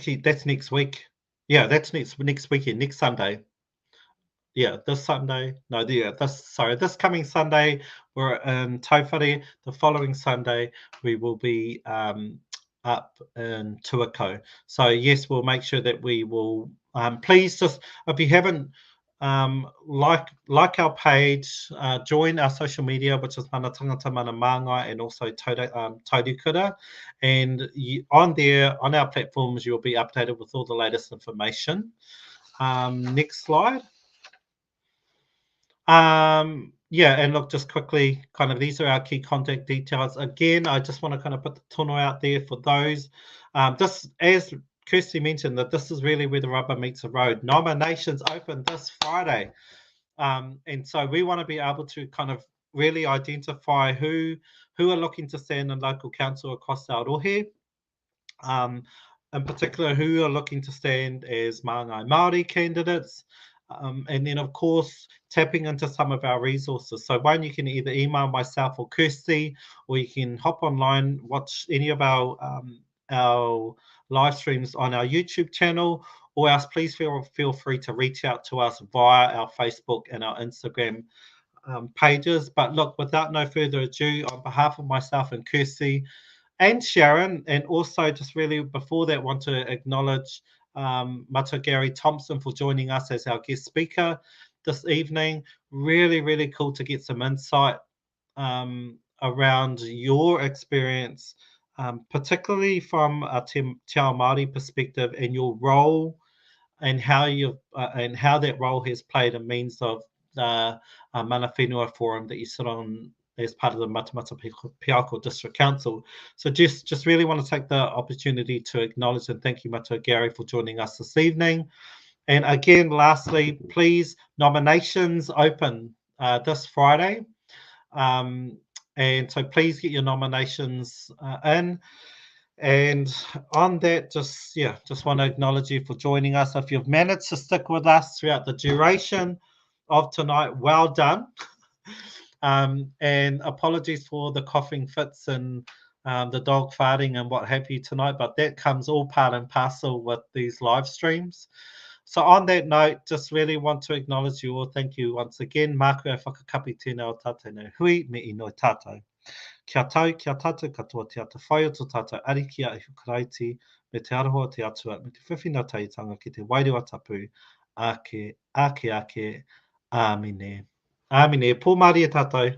next week. Yeah, that's next weekend, next Sunday. Yeah, this Sunday. No, yeah, this coming Sunday we're in Tauwhare. The following Sunday we will be up in Tuakau. So yes, we'll make sure that we will. Please, just if you haven't like our page, join our social media, which is Mana Tangata Mana Māngai, and also Taurikura. And on our platforms, you'll be updated with all the latest information. Next slide. Yeah, and look, just quickly, kind of these are our key contact details. Again, I just want to kind of put the tono out there for those. Just as Kirsty mentioned, that this is really where the rubber meets the road. Nominations open this Friday. And so we want to be able to kind of really identify who are looking to stand in local council across Aotearoa. in particular who are looking to stand as Maangai Māori candidates. And then, of course, tapping into some of our resources. So one, you can either email myself or Kirsty, or you can hop online, watch any of our live streams on our YouTube channel, or else please feel free to reach out to us via our Facebook and our Instagram pages. But look, without no further ado, on behalf of myself and Kirsty and Sharon, and also just really before that, want to acknowledge Matua Gary Thompson for joining us as our guest speaker this evening. Really, really cool to get some insight around your experience, particularly from a Te Ao Māori perspective, and your role and how that role has played a means of the Manawhenua forum that you sit on as part of the Matamata-Piako District Council. So just really want to take the opportunity to acknowledge and thank you, Matua Gary, for joining us this evening. And again, lastly, please, nominations open this Friday. And so please get your nominations in. And on that, just want to acknowledge you for joining us. If you've managed to stick with us throughout the duration of tonight, well done. And apologies for the coughing fits and the dog farting and what have you tonight, but that comes all part and parcel with these live streams. So on that note, just really want to acknowledge you all. Thank you once again. Māku e whakakapi tēnā o tātou nei hui, me ino tātou. Kia tātou katoa te ata whai o tō tātou arikia e hukaraiti, me te aroha te atua, me te whiwhina taitanga ki te wairua tapu, ake, āmine. Āmine, pō Māori e tātou.